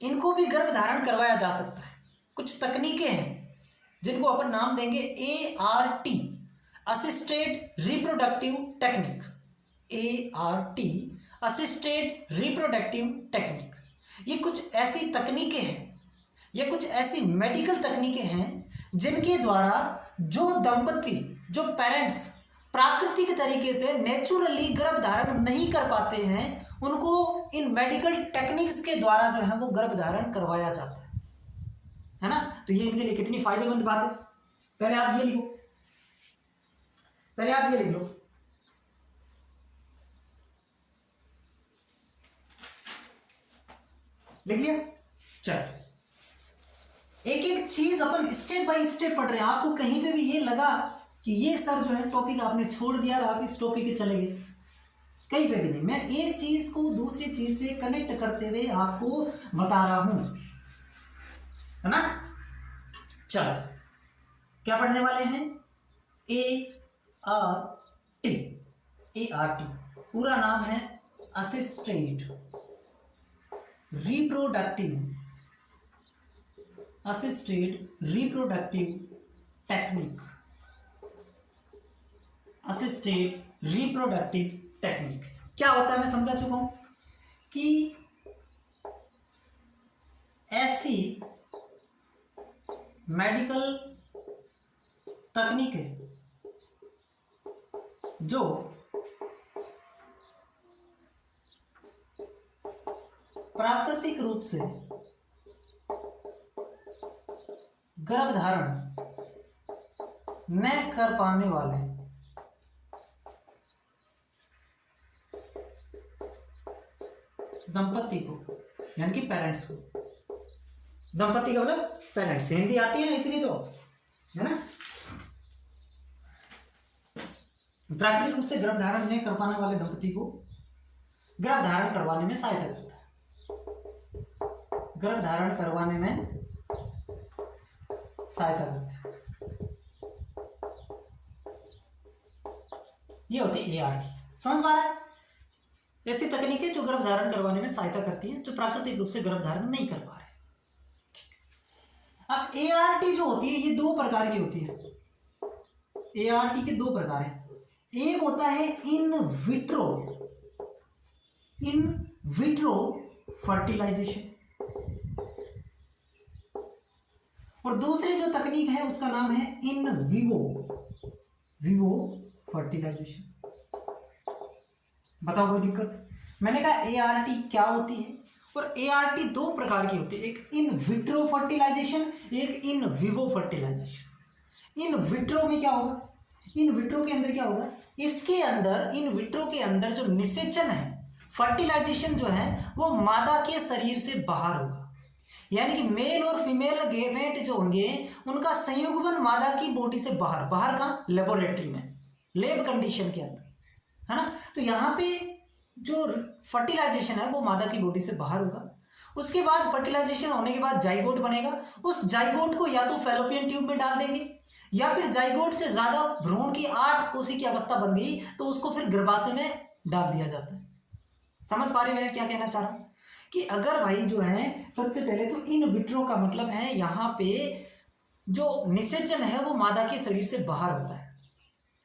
इनको भी गर्भ धारण करवाया जा सकता है। कुछ तकनीकें हैं जिनको अपन नाम देंगे ART, assisted reproductive technique, ART assisted reproductive technique. ये कुछ ऐसी तकनीकें हैं, ये कुछ ऐसी मेडिकल तकनीकें हैं जिनके द्वारा जो दंपति, जो पेरेंट्स प्राकृतिक तरीके से नेचुरली गर्भ धारण नहीं कर पाते हैं, उनको इन मेडिकल टेक्निक्स के द्वारा जो है वो गर्भ धारण करवाया जाता है ना। तो ये इनके लिए कितनी फायदेमंद बात है। पहले आप ये लिखो, पहले आप ये लिख लो, लिख लिया। चल, एक एक चीज अपन स्टेप बाय स्टेप पढ़ रहे हैं। आपको कहीं पे भी ये लगा कि ये सर जो है टॉपिक आपने छोड़ दिया और आप इस टॉपिक के चले गए, कहीं पे भी नहीं। मैं एक चीज को दूसरी चीज से कनेक्ट करते हुए आपको बता रहा हूं, है ना। चलो, क्या पढ़ने वाले हैं? ART, पूरा नाम है assisted reproductive technique, assisted reproductive technique. क्या होता है मैं समझा चुका हूं कि ऐसी मेडिकल तकनीक है जो प्राकृतिक रूप से गर्भधारण न कर पाने वाले दंपति को, यानी कि पेरेंट्स को, दंपति का मतलब पेरेंट्स, हिंदी आती है ना इतनी तो, है ना। प्राकृतिक रूप से गर्भ धारण नहीं कर पाने वाले दंपति को गर्भ धारण करवाने में सहायता करता है, गर्भ धारण करवाने में सहायता करता है। ये होती है ART। समझ पा रहा है? ऐसी तकनीकें जो गर्भ धारण करवाने में सहायता करती हैं, जो प्राकृतिक रूप से गर्भ धारण नहीं कर पा रहे। अब ART जो होती है ये दो प्रकार की होती है। ART के दो प्रकार हैं। एक होता है in vitro in vitro fertilisation. और दूसरी जो तकनीक है उसका नाम है इन विवो फर्टिलाइजेशन। बताओ कोई दिक्कत? मैंने कहा एआरटी क्या होती है, और एआरटी दो प्रकार की होती है, एक इन विट्रो फर्टिलाइजेशन, एक in vivo fertilisation. In vitro में क्या होगा, इन विट्रो के अंदर क्या होगा, इसके अंदर इन विट्रो के अंदर जो निषेचन है, फर्टिलाइजेशन जो है वो मादा के शरीर से बाहर होगा। यानी कि मेल और फीमेल गेमेट जो होंगे उनका संयुग्मन मादा की बॉडी से बाहर, बाहर का लेबोरेटरी में, लैब कंडीशन के अंदर, है ना। तो यहाँ पे जो फर्टिलाइजेशन है वो मादा की बॉडी से बाहर होगा। उसके बाद फर्टिलाइजेशन होने के बाद जाइगोट बनेगा। उस जाइगोट को या तो फैलोपियन ट्यूब में डाल देंगे, या फिर जाइगोट से ज्यादा भ्रूण की 8 कोशी की अवस्था बन गई तो उसको फिर गर्भाशय में डाल दिया जाता है। समझ पा रहे मैं क्या कहना चाह रहा हूं? कि अगर भाई जो है, सबसे पहले तो इन विट्रो का मतलब है यहाँ पे जो निषेचन है वो मादा के शरीर से बाहर होता है।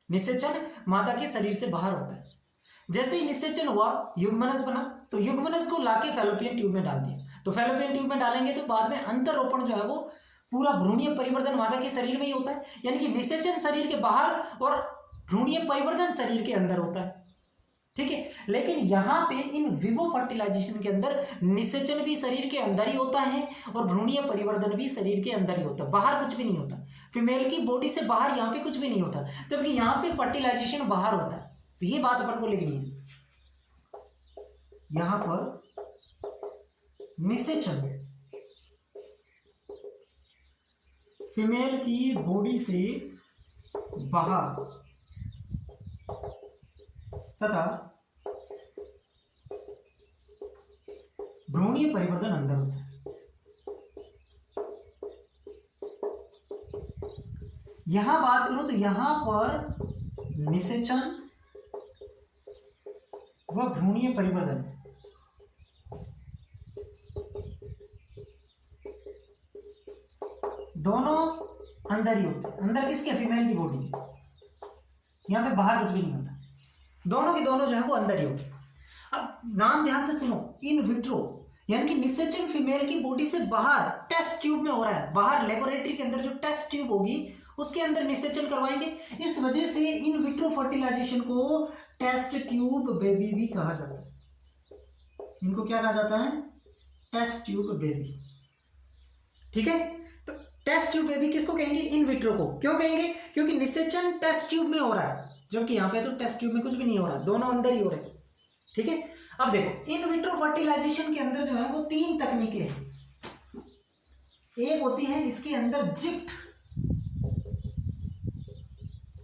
निषेचन मादा के शरीर से बाहर होता है। जैसे ही निषेचन हुआ, युग्मनज बना, तो युग्मनज को लाके फैलोपियन ट्यूब में डाल दिया। तो फैलोपियन ट्यूब में डालेंगे तो बाद में अंतरोपण जो है वो पूरा भ्रूणीय परिवर्तन मादा के शरीर में ही होता है। यानी कि निषेचन शरीर के बाहर और भ्रूणीय परिवर्तन शरीर के अंदर होता है, ठीक है। लेकिन यहाँ पे इन विवो फर्टिलाइजेशन के अंदर निषेचन भी शरीर के अंदर ही होता है और भ्रूणीय परिवर्तन भी शरीर के अंदर ही होता है, बाहर कुछ भी नहीं होता। फीमेल की बॉडी से बाहर यहाँ पे कुछ भी नहीं होता, जबकि यहाँ पे फर्टिलाइजेशन बाहर होता है। तो ये बात अपन को लिखनी है, यहां पर निषेचन फीमेल की बॉडी से बाहर तथा भ्रूणीय परिवर्तन अंदर होता है। यहां बात करूं तो यहां पर निषेचन व भ्रूणीय परिवर्तन दोनों अंदर ही होते हैं। अंदर किसके? फीमेल की बॉडी। यहां पे बाहर कुछ भी नहीं होता, दोनों के दोनों जो है वो अंदर ही होते हैं। अब नाम ध्यान से सुनो, इन विट्रो यानी कि निषेचन फीमेल की बॉडी से बाहर टेस्ट ट्यूब में हो रहा है। बाहर लेबोरेटरी के अंदर जो टेस्ट ट्यूब होगी उसके अंदर निषेचन करवाएंगे। इस वजह से इन विट्रो फर्टिलाइजेशन को टेस्ट ट्यूब बेबी भी कहा जाता है। इनको क्या कहा जाता है? टेस्ट ट्यूब बेबी, ठीक है। तो टेस्ट ट्यूब बेबी किसको कहेंगे? इन विट्रो को। क्यों कहेंगे? क्योंकि निषेचन टेस्ट ट्यूब में हो रहा है, जबकि यहाँ पे तो टेस्ट ट्यूब में कुछ भी नहीं हो रहा, दोनों अंदर ही हो रहे हैं, ठीक है। अब देखो, इन विट्रो फर्टिलाइजेशन के अंदर जो है वो 3 तकनीकें हैं। एक होती है इसके अंदर जिप्ट,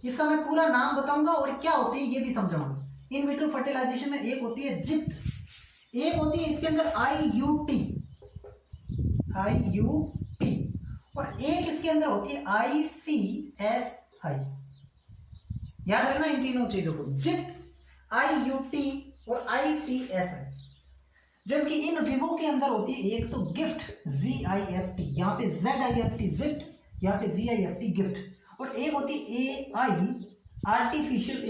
इसका मैं पूरा नाम बताऊंगा और क्या होती है ये भी समझाऊंगा। इन विट्रो फर्टिलाइजेशन में एक होती है जिप्ट, एक होती है इसके अंदर आईयूटी, और एक इसके अंदर होती है आईसीएसआई। याद रखना इन तीनों चीजों को, जिप्ट, आईयूटी और आईसीएसआई। जबकि इन विवो के अंदर होती है एक तो गिफ्ट, जीआईएफटी, यहाँ पे जेडआईएफटी जिप्ट, यहाँ पे जीआईएफटी गिफ्ट, और एक होती एआई आर्टिफिशियल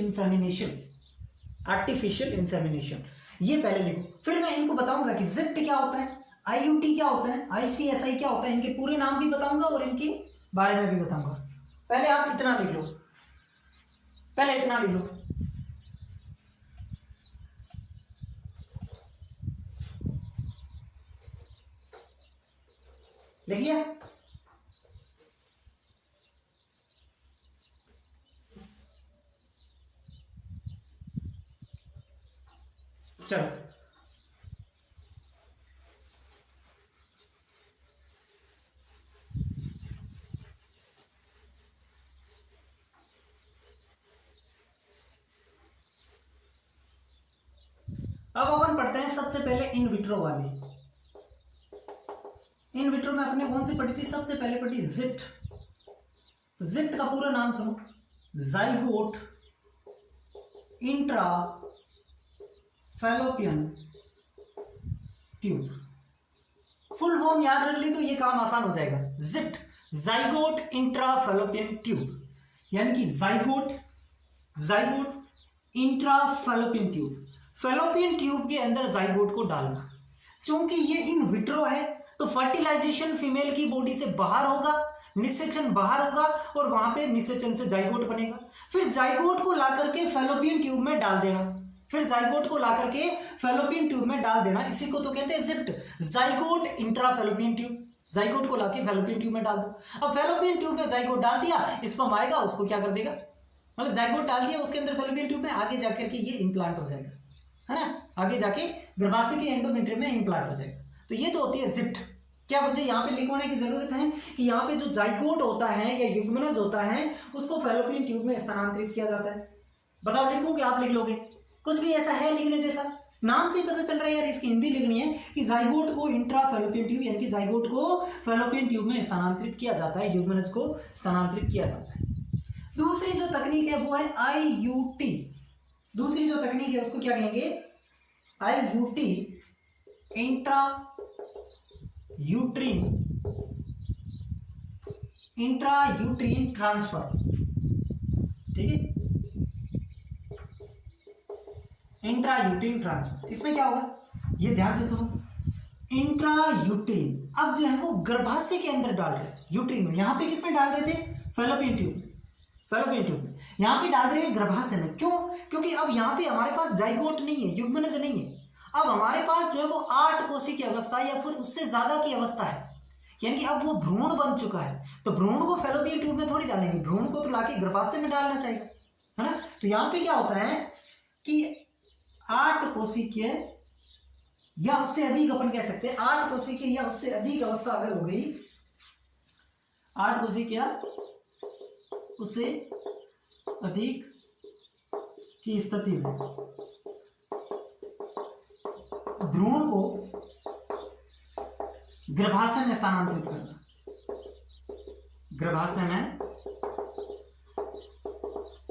इंसेमिनेशन। ये पहले लिखो, फिर मैं इनको बताऊंगा कि जिप्ट क्या होता है, आईयूटी क्या होता है, आईसीएसआई क्या होता है, इनके पूरे नाम भी बताऊंगा और इनके बारे में भी बताऊंगा। पहले आप इतना लिख लो, पहले इतना लिख लो, लिखिए। चलो, अब अपन पढ़ते हैं सबसे पहले इन विट्रो वाली। इन विट्रो में अपने कौन सी पढ़ी थी? सबसे पहले पढ़ी जिप्ट। तो जिप्ट का पूरा नाम सुनो, zygote intra fallopian tube. Full form याद रख ली तो ये काम आसान हो जाएगा। जिप्ट, जाइगोट इंट्रा फैलोपियन ट्यूब, यानी कि zygote intra fallopian tube. Fallopian tube के अंदर जाइगोट को डालना। चूंकि ये इन विट्रो है तो फर्टिलाइजेशन फीमेल की बॉडी से बाहर होगा, निषेचन बाहर होगा और वहां पे निषेचन से जाइगोट बनेगा। फिर जाइगोट को ला करके फैलोपियन ट्यूब में डाल देना, फिर जाइगोट को ला करके फैलोपियन ट्यूब में डाल देना। इसी को तो कहते हैं ZIFT, zygote intra fallopian tube. Zygote को लाके फैलोपियन ट्यूब में डाल दो। अब फैलोपियन ट्यूब में जाइगोट डाल दिया, स्पर्म आएगा, उसको क्या कर देगा, मतलब जाइगोट डाल दिया उसके अंदर फैलोपियन ट्यूब में, आगे जाकर के ये इम्प्लांट हो जाएगा, है ना, आगे जाके गर्भाशय के एंडोमेट्रियम में इम्प्लांट हो जाएगा। तो ये तो होती है जिप्ट। क्या मुझे यहाँ पे लिखवाने की जरूरत है कि यहाँ पे जो जाइगोट होता है या युग्मनज होता है उसको फैलोपियन ट्यूब में स्थानांतरित किया जाता है। बताओ लिखूं कि आप लिख लोगे? कुछ भी ऐसा है लिखने जैसा? नाम से ही पता चल रहा है यार, इसकी हिंदी लिखनी है कि जाइगोट को इंट्रा फैलोपियन ट्यूब यानी कि जाइगोट को फैलोपियन ट्यूब में स्थानांतरित किया जाता है, युग्मनज को स्थानांतरित किया जाता है। दूसरी जो तकनीक है वो है IUT। दूसरी जो तकनीक है उसको क्या कहेंगे? IUT, intra uterine transfer. ठीक है, इंट्रा यूट्रीन ट्रांसफर। इसमें क्या होगा ये ध्यान से सुनो। इंट्रा यूट्रीन अब जो है वो गर्भाशय के अंदर डाल रहे हैं, यूट्रीन में। यहां पे किसमें डाल रहे थे? फैलोपियन ट्यूब में। फैलोपियन ट्यूब में यहां पे डाल रहे हैं गर्भाशय में। क्यों? क्योंकि अब यहां पे हमारे पास जाइगोट नहीं है, युग्मनज नहीं है। अब हमारे पास जो है वो 8 कोशिका की अवस्था या फिर उससे ज्यादा की अवस्था है, यानी कि अब वो भ्रूण बन चुका है। तो भ्रूण को फैलोपियन ट्यूब में थोड़ी डालेंगे, भ्रूण को तो लाके गर्भाशय में डालना चाहिए, है ना। तो यहाँ पे क्या होता है कि 8 कोशिकीय या उससे अधिक, अपन कह सकते हैं 8 कोशिकीय या उससे अधिक अवस्था अगर हो गई, 8 कोशिकीय उससे अधिक की स्थिति में भ्रूण को गर्भाशय में स्थानांतरित करना, गर्भाशय में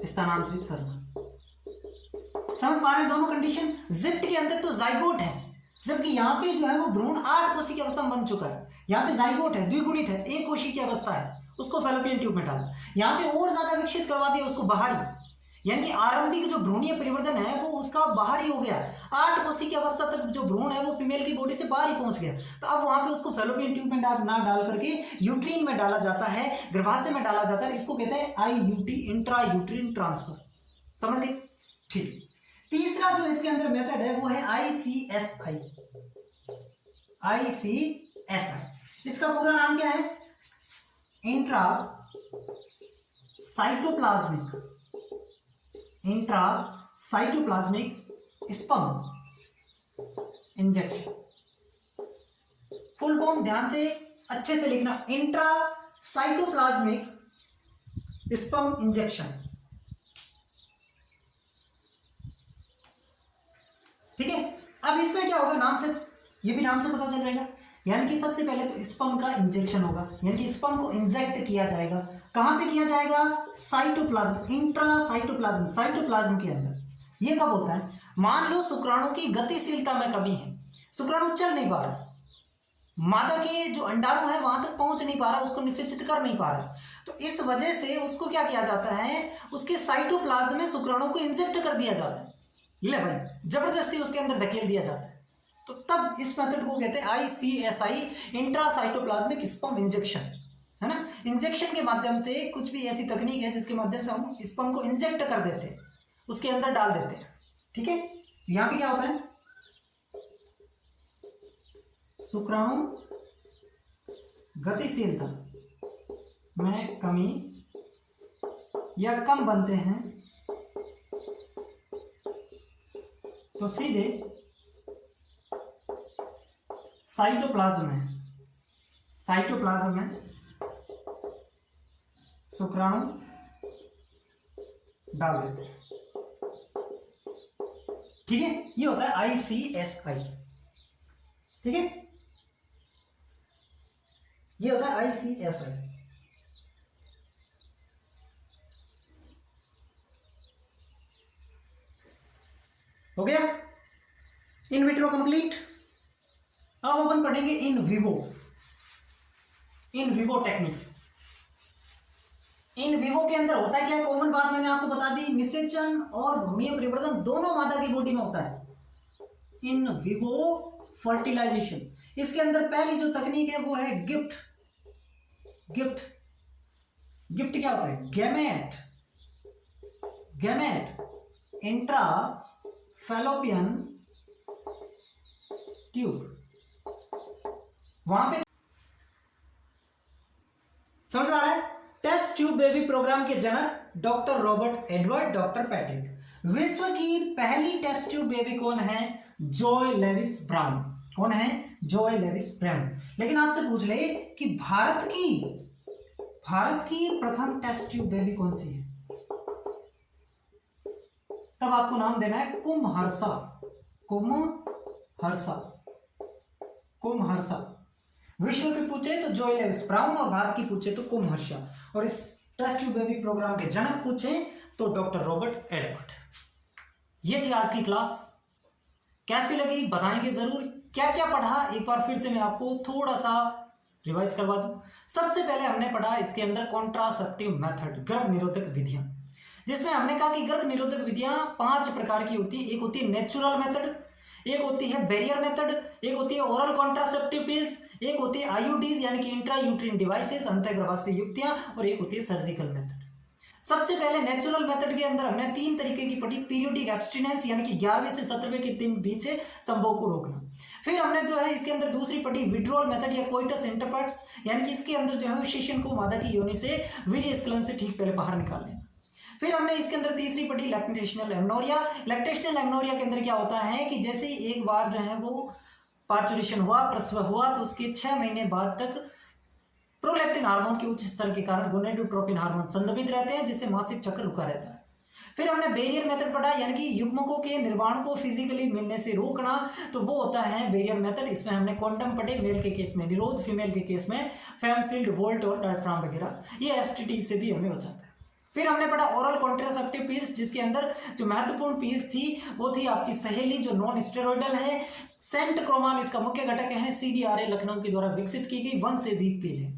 स्थानांतरित करना। समझ पा रहे हैं दोनों कंडीशन? जिप्ट के अंदर तो जाइगोट है, जबकि यहाँ पे जो है वो भ्रूण 8 कोशिकीय अवस्था में बन चुका है। यहाँ पे जाइगोट है, द्विगुणित है, 1 कोशिकीय अवस्था है, उसको फैलोपियन ट्यूब में डाला। यहाँ पे और ज्यादा विकसित करवा दिया उसको बाहरी, यानी कि आरंभिक जो भ्रूणीय परिवर्तन है वो उसका बाहर ही हो गया। 8 कोशिकीय अवस्था तक जो भ्रूण है वो फीमेल की बॉडी से बाहर ही पहुंच गया। तो अब वहां पे उसको फैलोपियन ट्यूब में ना डाल करके यूट्रीन में डाला जाता है, गर्भाशय में डाला जाता है। इसको कहते हैं IUT, इंट्रा यूट्रीन ट्रांसफर। समझ गए? ठीक। तीसरा जो इसके अंदर मेथड है वो है ICSI। ICSI इसका पूरा नाम क्या है? Intra cytoplasmic sperm injection. Full form ध्यान से अच्छे से लिखना, इंट्रा साइटोप्लाज्मिक स्पर्म इंजेक्शन। ठीक है, अब इसमें क्या होगा, नाम से, ये भी नाम से पता चल जाएगा। यानी कि सबसे पहले तो स्पर्म का इंजेक्शन होगा, यानी कि स्पर्म को इंजेक्ट किया जाएगा। कहां पे किया जाएगा? साइटोप्लाज्म, इंट्रा साइटोप्लाज्म, साइटोप्लाज्म के अंदर। ये कब होता है? मान लो शुक्राणु की गतिशीलता में कमी है, शुक्राणु चल नहीं पा रहा, मादा के जो अंडाणु है वहां तक पहुंच नहीं पा रहा, उसको निषेचित कर नहीं पा रहा। तो इस वजह से उसको क्या किया जाता है, उसके साइटोप्लाज्म में शुक्राणु को इंजेक्ट कर दिया जाता है। ले भाई, जबरदस्ती उसके अंदर धकेल दिया जाता है। तो तब इस मेथड को कहते हैं ICSI, intra cytoplasmic sperm injection, है ना। इंजेक्शन के माध्यम से कुछ भी ऐसी तकनीक है जिसके माध्यम से हम स्पर्म को इंजेक्ट कर देते हैं, उसके अंदर डाल देते हैं। ठीक है, यहां पे क्या होता है, शुक्राणु गतिशीलता में कमी या कम बनते हैं तो सीधे साइटोप्लाज्म में शुक्राणु डाल देते हैं। ठीक है, ये होता है ICSI। ठीक है, ये होता है ICSI। हो गया इन विट्रो कंप्लीट। अब अपन पढ़ेंगे in vivo techniques. In vivo के अंदर होता है क्या? कॉमन बात मैंने आपको बता दी, निषेचन और भ्रूणीय परिवर्तन दोनों मादा की बॉडी में होता है। In vivo fertilisation. इसके अंदर पहली जो तकनीक है वो है गिफ्ट। गिफ्ट गिफ्ट क्या होता है? Gamete, gamete intra fallopian tube. वहां पे समझ आ रहा है? टेस्ट ट्यूब बेबी प्रोग्राम के जनक doctor Robert Edward, doctor Patrick. विश्व की पहली टेस्ट ट्यूब बेबी कौन है? Joy Lewis Brown. कौन है? Joy Lewis Brown. लेकिन आपसे पूछ ले कि भारत की प्रथम टेस्ट ट्यूब बेबी कौन सी है, तब आपको नाम देना है कुमहर्षा। कुमहर्षा। विश्व की पूछे तो जॉय लेविस ब्राउन और भारत की पूछे तो कुमहर्षा। और इस टेस्ट ट्यूब बेबी प्रोग्राम के जनक पूछे तो डॉक्टर रॉबर्ट एडवर्ड। ये थी आज की क्लास। कैसी लगी बताएंगे जरूर। क्या क्या पढ़ा एक बार फिर से मैं आपको थोड़ा सा रिवाइज करवा दूं। सबसे पहले हमने पढ़ा इसके अंदर कॉन्ट्रासेप्टिव मेथड, गर्भ निरोधक विधियां, जिसमें हमने कहा कि गर्भ निरोधक विधियां 5 प्रकार की होती है। एक होती है नेचुरल मेथड, एक होती है बैरियर मेथड, एक होती है ओरल कॉन्ट्रासेप्टिव पिल्स, एक होती है आईयूडीज यानी कि इंट्रा यूट्रिन डिवाइसेस, अंतःगर्भाशय युक्तियां, और एक होती है सर्जिकल मेथड। सबसे पहले नेचुरल मेथड के अंदर हमने 3 तरीके की पढ़ी। पीरियोडिक एब्स्टिनेंस यानी कि 11वें से 17वें के दिन बीच संभोग को रोकना। फिर हमने जो है इसके अंदर दूसरी पढ़ी विड्रॉल मेथड या कोइटस इंटरपर्ट्स, यानी कि इसके अंदर जो है शिशु को मादा की योनि से वीर्य स्खलन से ठीक पहले बाहर निकाल लेना। फिर हमने इसके अंदर तीसरी पढ़ी लैक्टेशनल एमनोरिया। लैक्टेशनल एमनोरिया के अंदर क्या होता है कि जैसे ही एक बार जो है वो पार्चुरेशन हुआ, प्रसव हुआ, तो उसके 6 महीने बाद तक प्रोलैक्टिन हार्मोन के उच्च स्तर के कारण गोनेडोट्रोपिन हार्मोन संदर्भित रहते हैं, जिससे मासिक चक्र रुका रहता है। फिर हमने बैरियर मेथड पढ़ा, यानी कि युग्मकों के निर्माण को फिजिकली मिलने से रोकना, तो वो होता है बैरियर मेथड। इसमें हमने क्वांटम पढ़े, मेल के केस में निरोध, फीमेल के केस में फेमसील्ड, वोल्ट और डायफ्राम वगैरह। ये एसटीडी से भी हमें बचाता है। फिर हमने पढ़ा ओरल कॉन्ट्रासेप्टिव पिल्स, जिसके अंदर जो महत्वपूर्ण पिल्स थी वो थी आपकी सहेली, जो नॉन स्टेरॉइडल है। सेंट क्रोमान इसका मुख्य घटक है। सीडीआरए लखनऊ के द्वारा विकसित की गई 1 से वीक पिल है।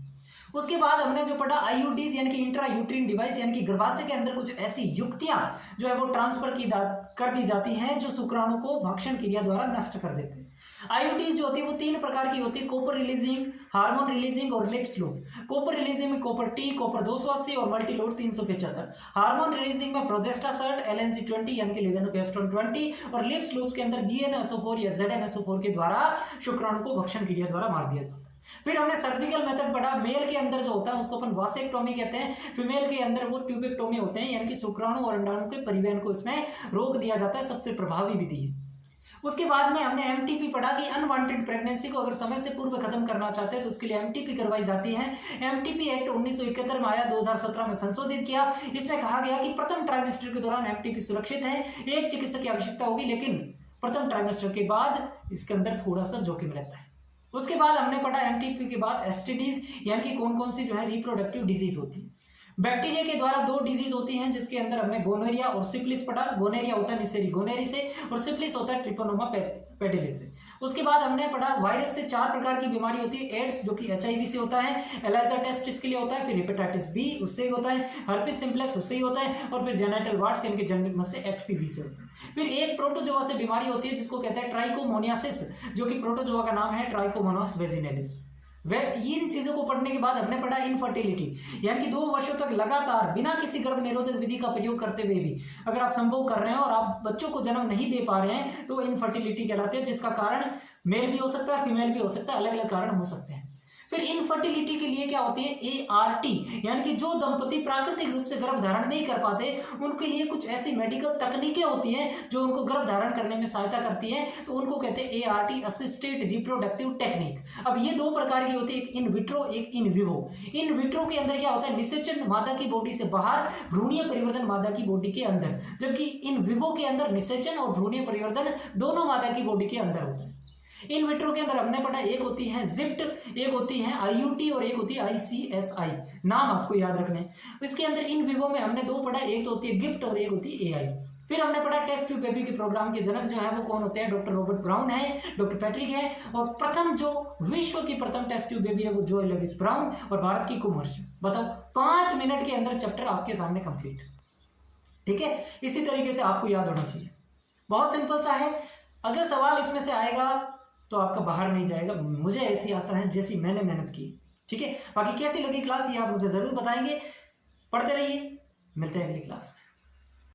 उसके बाद हमने जो पढ़ा आईयूडीज यानी कि इंट्रा यूट्रिन डिवाइस, यानी कि गर्भाशय के अंदर कुछ ऐसी युक्तियां जो है वो ट्रांसफर कर दी जाती हैं जो शुक्राणु को भक्षण क्रिया द्वारा नष्ट कर देते हैं। आईयूडीज जो होती है वो 3 प्रकार की होती है, कॉपर रिलीजिंग, हार्मोन रिलीजिंग और लिप्स लूप। कॉपर रिलीजिंग में कॉपर टी, कॉपर 280 और मल्टीलोड 375। हार्मोन रिलीजिंग में प्रोजेस्टासर्ट, LNC20 यानी कि लेवेनोगेस्ट्रोन 20 और लिप्स लूप्स के अंदर BNSO4 या ZNSO4 के द्वारा शुक्राणु को भक्षण क्रिया द्वारा मार दिया जाता है। फिर हमने सर्जिकल मेथड पढ़ा। मेल के अंदर जो होता है उसको अपन वासेक्टोमी कहते हैं। फीमेल के अंदर वो ट्यूबेक्टोमी होते हैं, यानी कि शुक्राणु और अंडाणु के परिवहन को इसमें रोक दिया जाता है। सबसे प्रभावी विधि है। उसके बाद में हमने MTP पढ़ा कि अनवांटेड प्रेगनेंसी को अगर समय से पूर्व खत्म करना चाहते हैं तो उसके लिए MTP करवाई जाती है। MTP एक्ट 1971 में आया, 2017 में संशोधित किया। इसमें कहा गया कि प्रथम ट्राइमेस्टर के दौरान MTP सुरक्षित है, एक चिकित्सक की आवश्यकता होगी, लेकिन प्रथम ट्राइमेस्टर के बाद इसके अंदर थोड़ा सा जोखिम रहता है। उसके बाद हमने पढ़ा MTP के बाद STDs, यानी कि कौन कौन सी जो है रिप्रोडक्टिव डिजीज होती है। बैक्टीरिया के द्वारा 2 डिजीज होती हैं, जिसके अंदर हमने गोनोरिया और सिफिलिस पढ़ा। गोनोरिया होता है मिसेरी गोनेरी से और सिफिलिस होता है ट्रिपोनोमा पेडिलिस से। उसके बाद हमने पढ़ा वायरस से 4 प्रकार की बीमारी होती है। एड्स जो कि HIV से होता है, एलाइजा टेस्ट के लिए होता है, फिर हेपेटाइटिस B उससे ही होता है, हर्पिस सिम्प्लेक्स उससे ही होता है, और फिर जेनिटल वार्ड्स यानी कि जननिक से HPV से होता है। फिर एक प्रोटोजोआ से बीमारी होती है जिसको कहते हैं ट्राइकोमोनियासिस, जो कि प्रोटोजोआ का नाम है ट्राइकोमोनास वेजिनेलिस। इन चीजों को पढ़ने के बाद हमने पढ़ा इनफर्टिलिटी, यानी कि 2 वर्षों तक लगातार बिना किसी गर्भ निरोधक विधि का प्रयोग करते हुए भी अगर आप संभोग कर रहे हैं और आप बच्चों को जन्म नहीं दे पा रहे हैं तो इनफर्टिलिटी कहलाते हैं, जिसका कारण मेल भी हो सकता है, फीमेल भी हो सकता है, अलग अलग कारण हो सकते हैं। फिर इनफर्टिलिटी के लिए क्या होती है ART, यानी कि जो दंपति प्राकृतिक रूप से गर्भ धारण नहीं कर पाते उनके लिए कुछ ऐसी मेडिकल तकनीकें होती हैं जो उनको गर्भ धारण करने में सहायता करती हैं, तो उनको कहते हैं ART असिस्टेड रिप्रोडक्टिव टेक्निक। अब ये 2 प्रकार की होती है, एक इन विट्रो एक इन विवो। इन विट्रो के अंदर क्या होता है, निषेचन मादा की बॉडी से बाहर, भ्रूणीय परिवर्तन मादा की बॉडी के अंदर, जबकि इन विवो के अंदर निषेचन और भ्रूणीय परिवर्तन दोनों मादा की बॉडी के अंदर होता है। इन विट्रो के अंदर हमने पढ़ा एक होती है जिप्ट, एक होती है IUT और एक होती है ICSI, नाम आपको याद रखने। इसके अंदर इन विवो में हमने 2 पढ़ा, एक तो होती है गिफ्ट और एक होती है AI। फिर हमने पढ़ा टेस्ट ट्यूब बेबी के प्रोग्राम के जनक जो है वो कौन होते हैं, डॉक्टर रॉबर्ट ब्राउन है, डॉक्टर पैट्रिक है, और प्रथम जो विश्व की प्रथम टेस्ट ट्यूब बेबी है वो जॉय लेविस ब्राउन, और भारत की कुमहर्षा। बताओ 5 मिनट के अंदर चैप्टर आपके सामने कंप्लीट। ठीक है, इसी तरीके से आपको याद होना चाहिए, बहुत सिंपल सा है। अगर सवाल इसमें से आएगा तो आपका बाहर नहीं जाएगा, मुझे ऐसी आशा है जैसी मैंने मेहनत की। ठीक है, बाकी कैसी लगी क्लास ये आप मुझे ज़रूर बताएंगे। पढ़ते रहिए, मिलते हैं अगली क्लास।